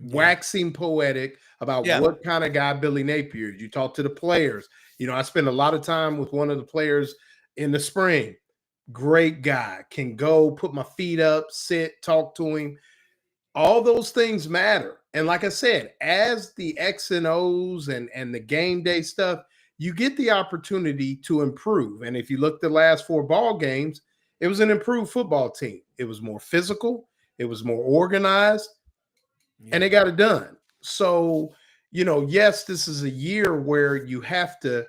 [SPEAKER 9] Waxing poetic about what kind of guy Billy Napier is. You talk to the players. I spent a lot of time with one of the players in the spring. Great guy. Can go put my feet up, sit, talk to him. All those things matter. And like I said, as the X and O's and the game day stuff, you get the opportunity to improve. And if you look the last 4 ball games, it was an improved football team. It was more physical. It was more organized. And they got it done. So, yes, this is a year where you have to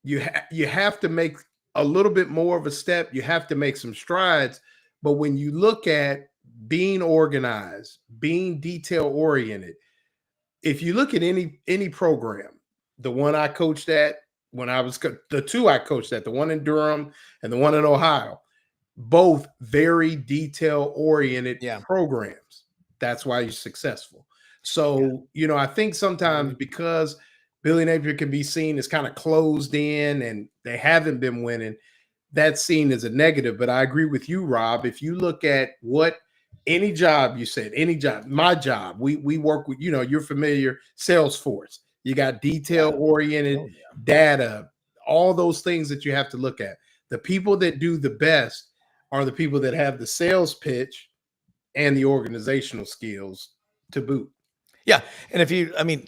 [SPEAKER 9] make a little bit more of a step. You have to make some strides. But when you look at being organized, being detail oriented, if you look at any program, the one I coached at when I was the 2 I coached at, the one in Durham and the one in Ohio, both very detail oriented programs. That's why you're successful. So, I think sometimes because Billy Napier can be seen as kind of closed in and they haven't been winning, that's seen as a negative. But I agree with you, Rob. If you look at what any job, you said, any job, my job, we work with, you're familiar, Salesforce. You got detail-oriented data, all those things that you have to look at. The people that do the best are the people that have the sales pitch and the organizational skills to boot.
[SPEAKER 6] Yeah. And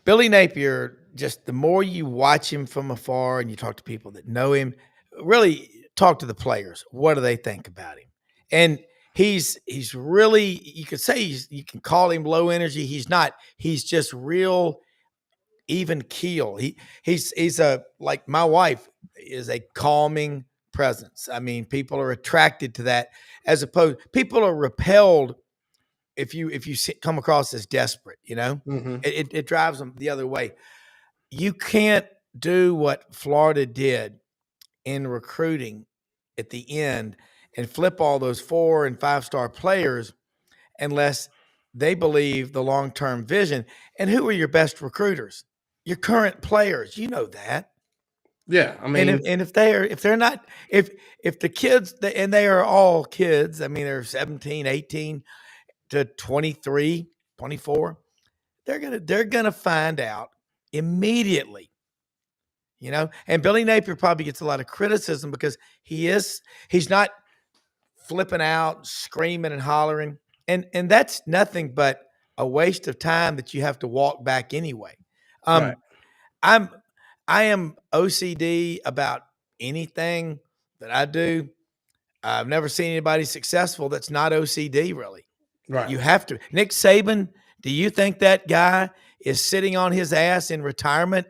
[SPEAKER 6] Billy Napier, just the more you watch him from afar and you talk to people that know him, really talk to the players. What do they think about him? And he's really, you could say you can call him low energy. He's not. He's just real even keel. He's like my wife is a calming presence. People are attracted to that as opposed people are repelled if you come across as desperate, it drives them the other way. You can't do what Florida did in recruiting at the end and flip all those 4 and 5-star players unless they believe the long-term vision. And who are your best recruiters? Your current players. You know that.
[SPEAKER 9] Yeah,
[SPEAKER 6] if the kids, and they are all kids, they're 17, 18 to 23, 24, they're gonna find out immediately, and Billy Napier probably gets a lot of criticism because he's not flipping out, screaming and hollering, and that's nothing but a waste of time that you have to walk back anyway.
[SPEAKER 9] Right.
[SPEAKER 6] I am OCD about anything that I do. I've never seen anybody successful that's not OCD, really.
[SPEAKER 9] Right.
[SPEAKER 6] You have to. Nick Saban, do you think that guy is sitting on his ass in retirement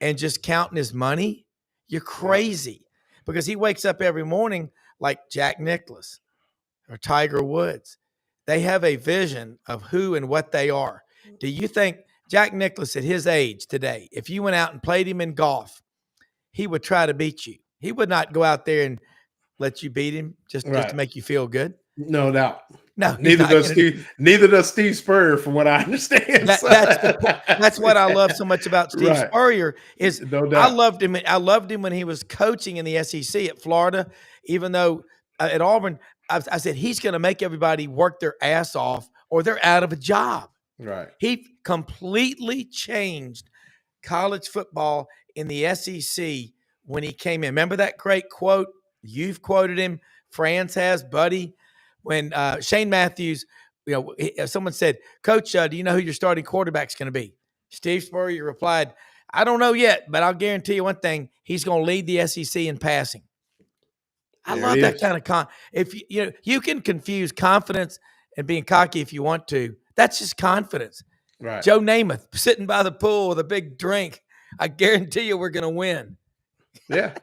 [SPEAKER 6] and just counting his money? You're crazy. Because he wakes up every morning like Jack Nicklaus or Tiger Woods. They have a vision of who and what they are. Do you think Jack Nicklaus at his age today, if you went out and played him in golf, he would try to beat you? He would not go out there and let you beat him just to make you feel good.
[SPEAKER 9] No doubt.
[SPEAKER 6] No,
[SPEAKER 9] neither does Steve Spurrier, from what I understand.
[SPEAKER 6] That's what I love so much about Steve Spurrier is
[SPEAKER 9] no doubt.
[SPEAKER 6] I loved him when he was coaching in the SEC at Florida, even though at Auburn, I said he's going to make everybody work their ass off or they're out of a job.
[SPEAKER 9] Right.
[SPEAKER 6] He completely changed college football in the SEC when he came in. Remember that great quote? You've quoted him. Franz has, Buddy. When Shane Matthews, someone said, Coach, do you know who your starting quarterback's going to be? Steve Spurrier replied, I don't know yet, but I'll guarantee you one thing: he's going to lead the SEC in passing. I love that kind of if you can confuse confidence and being cocky if you want to. That's just confidence.
[SPEAKER 9] Right.
[SPEAKER 6] Joe Namath sitting by the pool with a big drink. I guarantee you we're going to win.
[SPEAKER 9] Yeah.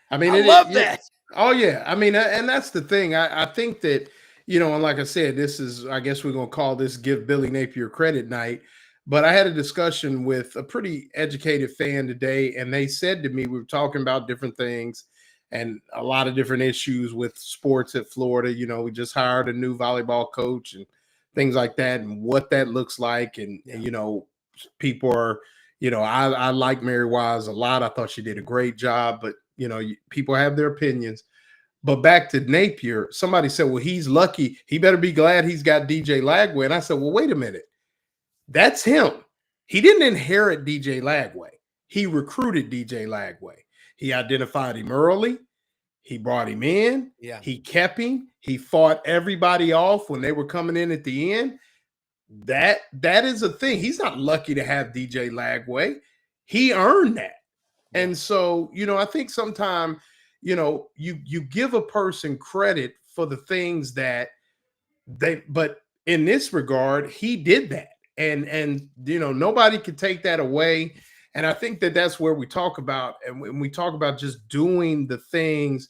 [SPEAKER 9] I mean,
[SPEAKER 6] I love that.
[SPEAKER 9] Oh, yeah. I mean, and that's the thing. I think that, and like I said, this is, I guess we're going to call this Give Billy Napier Credit Night. But I had a discussion with a pretty educated fan today, and they said to me, we were talking about different things and a lot of different issues with sports at Florida. We just hired a new volleyball coach and things like that, and what that looks like. And, people are, I like Mary Wise a lot. I thought she did a great job, but, people have their opinions. But back to Napier, somebody said, well, he's lucky. He better be glad he's got DJ Lagway. And I said, well, wait a minute. That's him. He didn't inherit DJ Lagway. He recruited DJ Lagway. He identified him early. He brought him in.
[SPEAKER 6] Yeah.
[SPEAKER 9] He kept him. He fought everybody off when they were coming in at the end. That is a thing. He's not lucky to have DJ Lagway. He earned that. And so, I think sometimes, you give a person credit for the things that but in this regard, he did that. And nobody can take that away. And I think that that's where we talk about, and when we talk about just doing the things,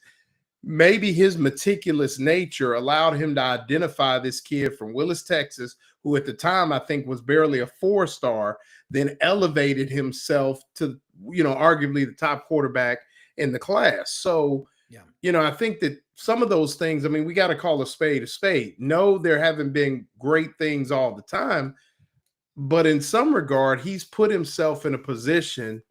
[SPEAKER 9] maybe his meticulous nature allowed him to identify this kid from Willis, Texas, who at the time I think was barely a 4-star, then elevated himself to, arguably the top quarterback in the class. So, I think that some of those things, I mean, we got to call a spade a spade. No, there haven't been great things all the time, but in some regard, he's put himself in a position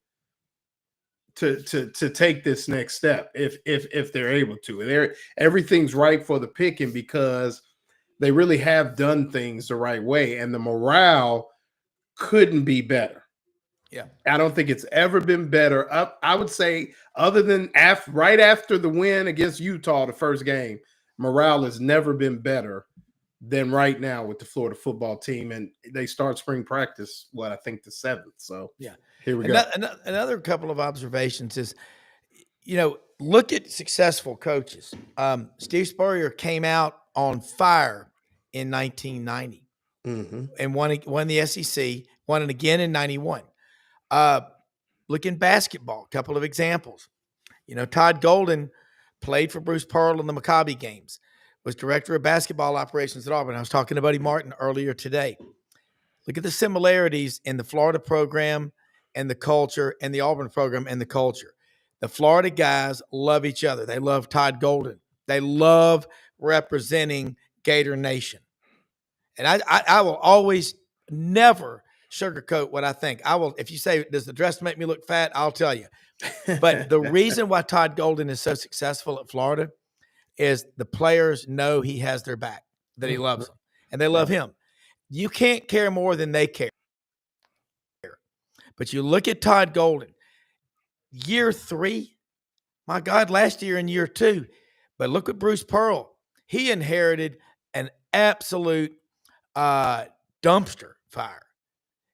[SPEAKER 9] to take this next step if they're able to. Everything's right for the picking because they really have done things the right way, and the morale couldn't be better.
[SPEAKER 6] Yeah,
[SPEAKER 9] I don't think it's ever been better. I would say, other than right after the win against Utah, the first game, morale has never been better than right now with the Florida football team. And they start spring practice, I think the 7th. So
[SPEAKER 6] yeah,
[SPEAKER 9] here we go.
[SPEAKER 6] Another couple of observations is, look at successful coaches. Steve Spurrier came out on fire in 1990 and won the SEC, won it again in 91. Look in basketball, a couple of examples. Todd Golden played for Bruce Pearl in the Maccabi games, was director of basketball operations at Auburn. I was talking to Buddy Martin earlier today. Look at the similarities in the Florida program and the culture, and the Auburn program and the culture. The Florida guys love each other. They love Todd Golden. They love representing Gator Nation. And I will always never sugarcoat what I think. I will, if you say, does the dress make me look fat? I'll tell you. But the reason why Todd Golden is so successful at Florida is the players know he has their back, that he loves them, and they love him. You can't care more than they care. But you look at Todd Golden, year 3, my God, last year in year 2. But look at Bruce Pearl. He inherited an absolute dumpster fire.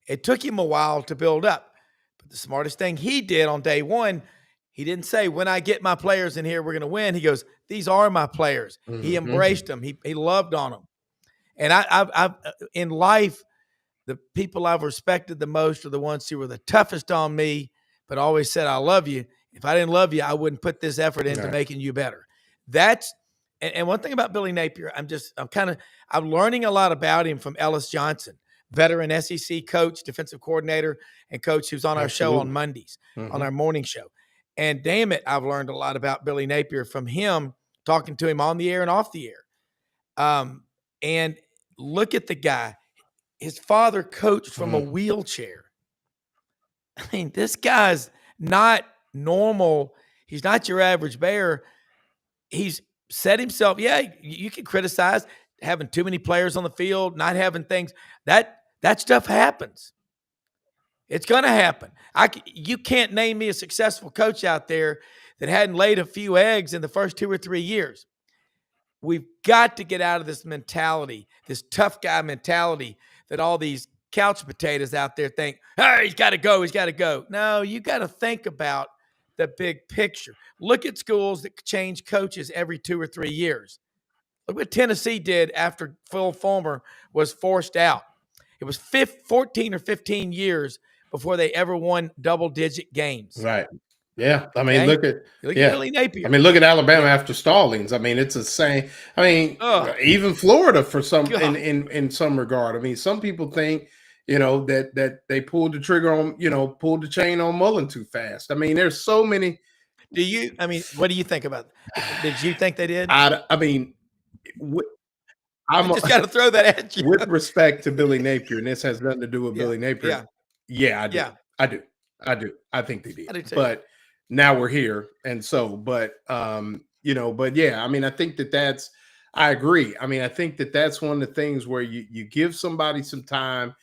[SPEAKER 6] It took him a while to build up. But the smartest thing he did on day 1, he didn't say, when I get my players in here, we're going to win. He goes, these are my players. He embraced them. He loved on them. And I've in life, the people I've respected the most are the ones who were the toughest on me, but always said, I love you. If I didn't love you, I wouldn't put this effort into making you better. And one thing about Billy Napier, I'm learning a lot about him from Ellis Johnson, veteran SEC coach, defensive coordinator, and coach who's on our show on Mondays, on our morning show. And damn it, I've learned a lot about Billy Napier from him, talking to him on the air and off the air. And look at the guy. His father coached from a wheelchair. I mean, this guy's not normal. He's not your average bear. He's set himself. Yeah, you can criticize having too many players on the field, not having things. That stuff happens. It's going to happen. You can't name me a successful coach out there that hadn't laid a few eggs in the first 2 or 3 years. We've got to get out of this mentality, this tough guy mentality that all these couch potatoes out there think, "Oh, he's got to go. He's got to go." No, you got to think about the big picture. Look at schools that change coaches every 2 or 3 years. Look what Tennessee did after Phil Fulmer was forced out. It was 14 or 15 years before they ever won double-digit games.
[SPEAKER 9] Right. Yeah. I mean,
[SPEAKER 6] Okay?
[SPEAKER 9] look at
[SPEAKER 6] Billy Napier.
[SPEAKER 9] I mean, look at Alabama after Stallings. I mean, it's the same. I mean, even Florida for some in some regard. I mean, some people think, that they pulled the trigger on, pulled the chain on Mullen too fast. I mean, there's so many.
[SPEAKER 6] What do you think about it? Did you think they did?
[SPEAKER 9] I mean,
[SPEAKER 6] I just got to throw that at you.
[SPEAKER 9] With respect to Billy Napier, and this has nothing to do with Billy Napier. Yeah, I do.
[SPEAKER 6] Yeah.
[SPEAKER 9] I do. I think they did.
[SPEAKER 6] I do too.
[SPEAKER 9] But now we're here. And so, but yeah, I mean, I think I agree. I mean, I think that's one of the things where you give somebody some time.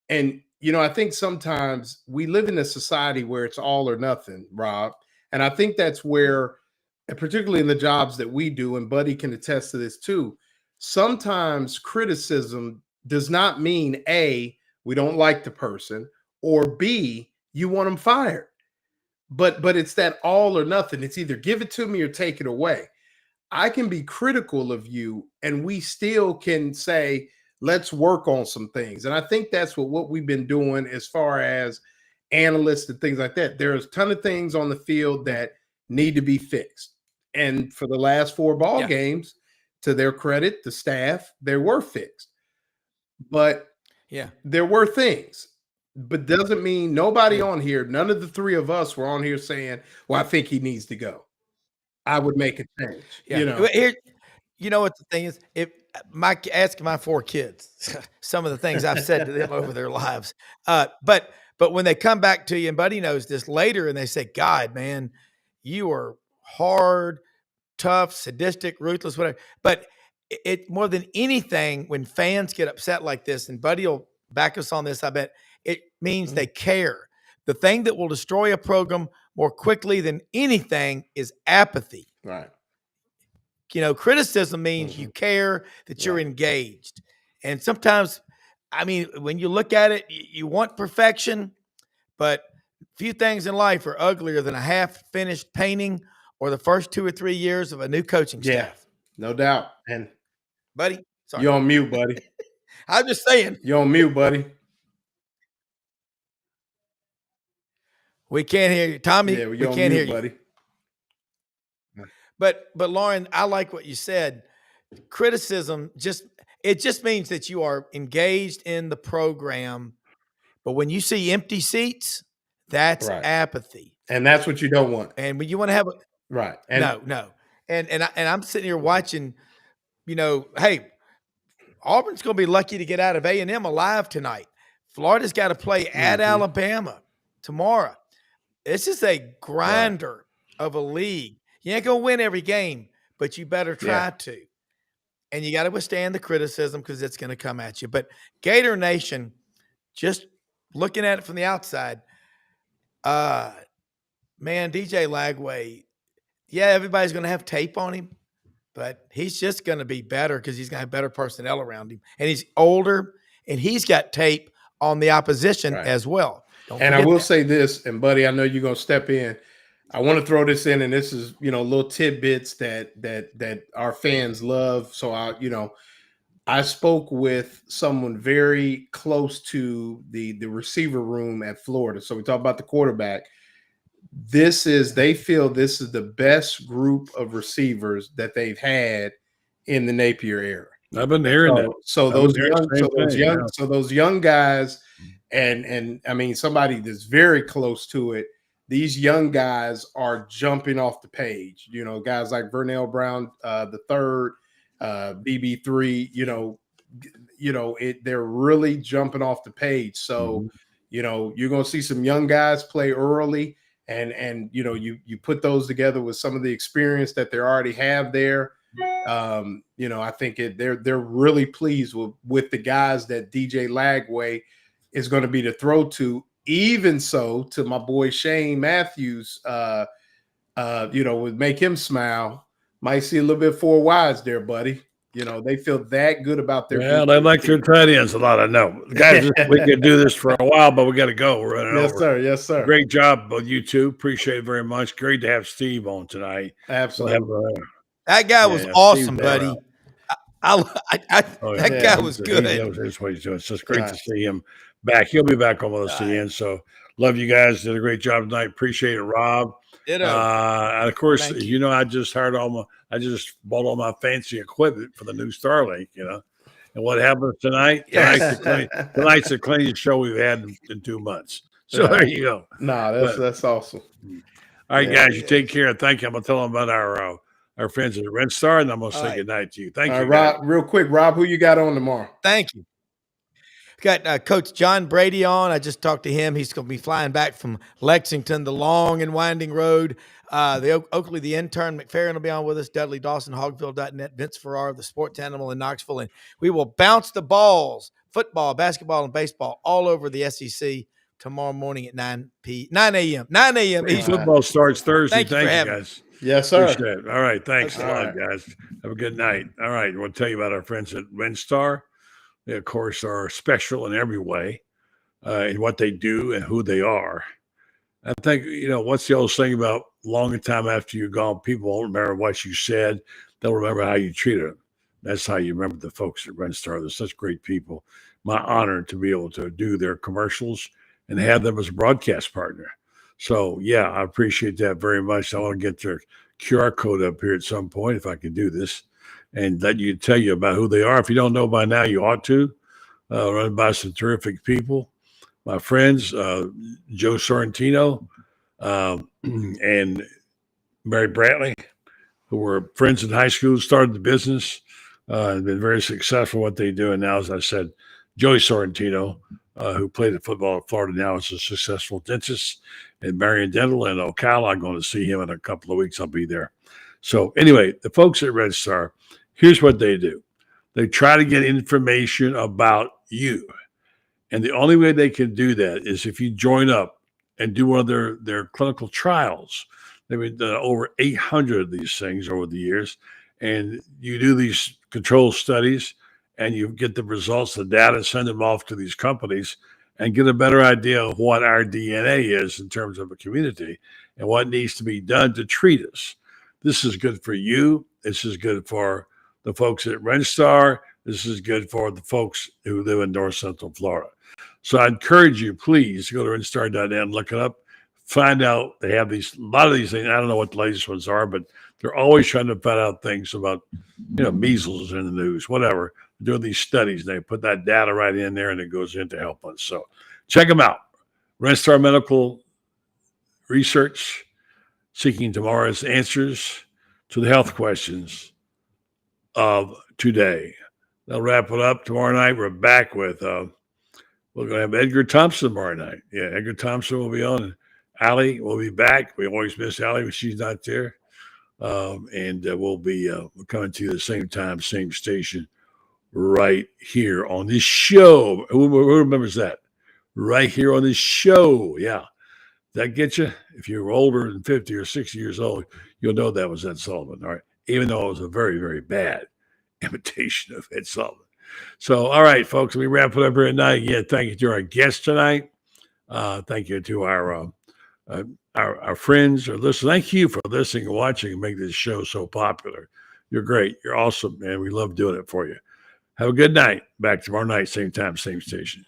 [SPEAKER 9] And, I think sometimes we live in a society where it's all or nothing, Rob. And I think that's where, and particularly in the jobs that we do, and Buddy can attest to this too, sometimes criticism does not mean A, we don't like the person, or B, you want them fired. But it's that all or nothing. It's either give it to me or take it away. I can be critical of you and we still can say, let's work on some things. And I think that's what we've been doing as far as analysts and things like that. There's a ton of things on the field that need to be fixed. And for the last 4 ball games, to their credit, the staff, they were fixed. But there were things. But doesn't mean nobody on here, none of the 3 of us were on here saying, well, I think he needs to go. I would make a change.
[SPEAKER 6] Here, what the thing is? Ask my 4 kids some of the things I've said to them over their lives. But when they come back to you, and Buddy knows this later, and they say, God, man, you are hard, tough, sadistic, ruthless, whatever. But it more than anything, when fans get upset like this, and Buddy will back us on this, I bet, it means they care. The thing that will destroy a program more quickly than anything is apathy.
[SPEAKER 9] Right.
[SPEAKER 6] Criticism means you care, that you're engaged. And sometimes, I mean, when you look at it, you want perfection, but few things in life are uglier than a half-finished painting or the first 2 or 3 years of a new coaching staff.
[SPEAKER 9] Yeah, no doubt. And
[SPEAKER 6] Buddy, sorry.
[SPEAKER 9] You're on mute, buddy.
[SPEAKER 6] I'm just saying.
[SPEAKER 9] You're on mute, buddy.
[SPEAKER 6] We can't hear you. Tommy, we can't hear you.
[SPEAKER 9] Buddy.
[SPEAKER 6] But Loren, I like what you said. Criticism just means that you are engaged in the program. But when you see empty seats, that's apathy.
[SPEAKER 9] And that's what you don't want.
[SPEAKER 6] And when you want to have
[SPEAKER 9] and
[SPEAKER 6] no. And I'm sitting here watching, hey, Auburn's going to be lucky to get out of A&M alive tonight. Florida's got to play at Alabama tomorrow. This is a grinder of a league. You ain't going to win every game, but you better try to. And you got to withstand the criticism because it's going to come at you. But Gator Nation, just looking at it from the outside, man, DJ Lagway, everybody's going to have tape on him, but he's just going to be better because he's going to have better personnel around him. And he's older, and he's got tape on the opposition as well.
[SPEAKER 9] And I will say this, and Buddy, I know you're going to step in. I want to throw this in, and this is, little tidbits that our fans love. So I spoke with someone very close to the receiver room at Florida. So we talk about the quarterback. They feel this is the best group of receivers that they've had in the Napier era.
[SPEAKER 1] I've been hearing that.
[SPEAKER 9] So those young guys, and I mean somebody that's very close to it. These young guys are jumping off the page. Guys like Vernell Browne the third, BB3. They're really jumping off the page. So you're going to see some young guys play early. And you put those together with some of the experience that they already have there. I think they're really pleased with the guys that DJ Lagway is going to be the throw to. Even so, to my boy Shane Matthews, would make him smile. Might see a little bit 4 wides there, buddy. You know, they feel that good about their.
[SPEAKER 1] Well, they like their tight ends a lot. I know, guys. We could do this for a while, but we got to go. We're running
[SPEAKER 9] Yes,
[SPEAKER 1] over.
[SPEAKER 9] sir. Yes, sir.
[SPEAKER 1] Great job, both you two. Appreciate it very much. Great to have Steve on tonight.
[SPEAKER 9] Absolutely.
[SPEAKER 6] That guy was awesome, buddy. That guy was good.
[SPEAKER 1] He knows what he's doing. So it's great to see him back. He'll be back on with us again. So love you guys. Did a great job tonight. Appreciate it, Rob.
[SPEAKER 6] And
[SPEAKER 1] of course, you know, I just bought all my fancy equipment for the new Starlink, you know. And what happens tonight? Tonight's the cleanest show we've had in 2 months. So there you go.
[SPEAKER 9] That's awesome.
[SPEAKER 1] All right, guys, you take care. Thank you. I'm gonna tell them about our friends at the Red Star, and I'm gonna say good night to you. Thank you,
[SPEAKER 9] Rob. Real quick, Rob, who you got on tomorrow?
[SPEAKER 6] Thank you. Got Coach John Brady on. I just talked to him. He's going to be flying back from Lexington, the long and winding road. The Oakley, the intern, McFerrin will be on with us. Dudley Dawson, Hogville.net, Vince Farrar, the sports animal in Knoxville. And we will bounce the balls, football, basketball, and baseball all over the SEC tomorrow morning at 9 a.m. 9 a.m.
[SPEAKER 1] Football starts Thursday. Thank you, guys.
[SPEAKER 9] Yes, sir.
[SPEAKER 1] Appreciate it. All right. Thanks a lot, guys. Have a good night. All right. We'll tell you about our friends at Red Star. They, of course, are special in every way in what they do and who they are. I think, you know, what's the old saying about long time after you're gone, people won't remember what you said. They'll remember how you treated them. That's how you remember the folks at Red Star. They're such great people. My honor to be able to do their commercials and have them as a broadcast partner. So, yeah, I appreciate that very much. I want to get their QR code up here at some point if I can do this. And let you tell you about who they are. If you don't know by now, you ought to. Run by some terrific people. My friends, Joe Sorrentino and Mary Brantley, who were friends in high school, started the business, and been very successful what they do. And now, as I said, Joey Sorrentino, who played at football at Florida, now is a successful dentist in Marion Dental and Ocala. I'm going to see him in a couple of weeks. I'll be there. So anyway, the folks at Red Star, here's what they do. They try to get information about you. And the only way they can do that is if you join up and do one of their clinical trials. They've done over 800 of these things over the years. And you do these control studies and you get the results, the data, send them off to these companies and get a better idea of what our DNA is in terms of a community and what needs to be done to treat us. This is good for you. This is good for the folks at Red Star. This is good for the folks who live in North Central Florida. So I encourage you, please, go to redstar.net and look it up. Find out they have a lot of these things. I don't know what the latest ones are, but they're always trying to find out things about, measles in the news, whatever. They're doing these studies. They put that data right in there and it goes in to help us. So check them out. Red Star Medical Research, seeking tomorrow's answers to the health questions of today. They'll wrap it up tomorrow night. We're back with, we're going to have Edgar Thompson tomorrow night. Yeah, Edgar Thompson will be on. And Allie will be back. We always miss Allie when she's not there. And we'll be coming to you at the same time, same station, right here on this show. Who remembers that? Right here on this show. Yeah. That get you? If you're older than 50 or 60 years old, you'll know that was Ed Sullivan. All right. Even though it was a very, very bad imitation of Ed Sullivan. So, all right, folks, we wrap it up here tonight. Yeah, thank you to our guests tonight. Thank you to our friends or listeners. Thank you for listening and watching and make this show so popular. You're great. You're awesome, man. We love doing it for you. Have a good night. Back tomorrow night, same time, same station.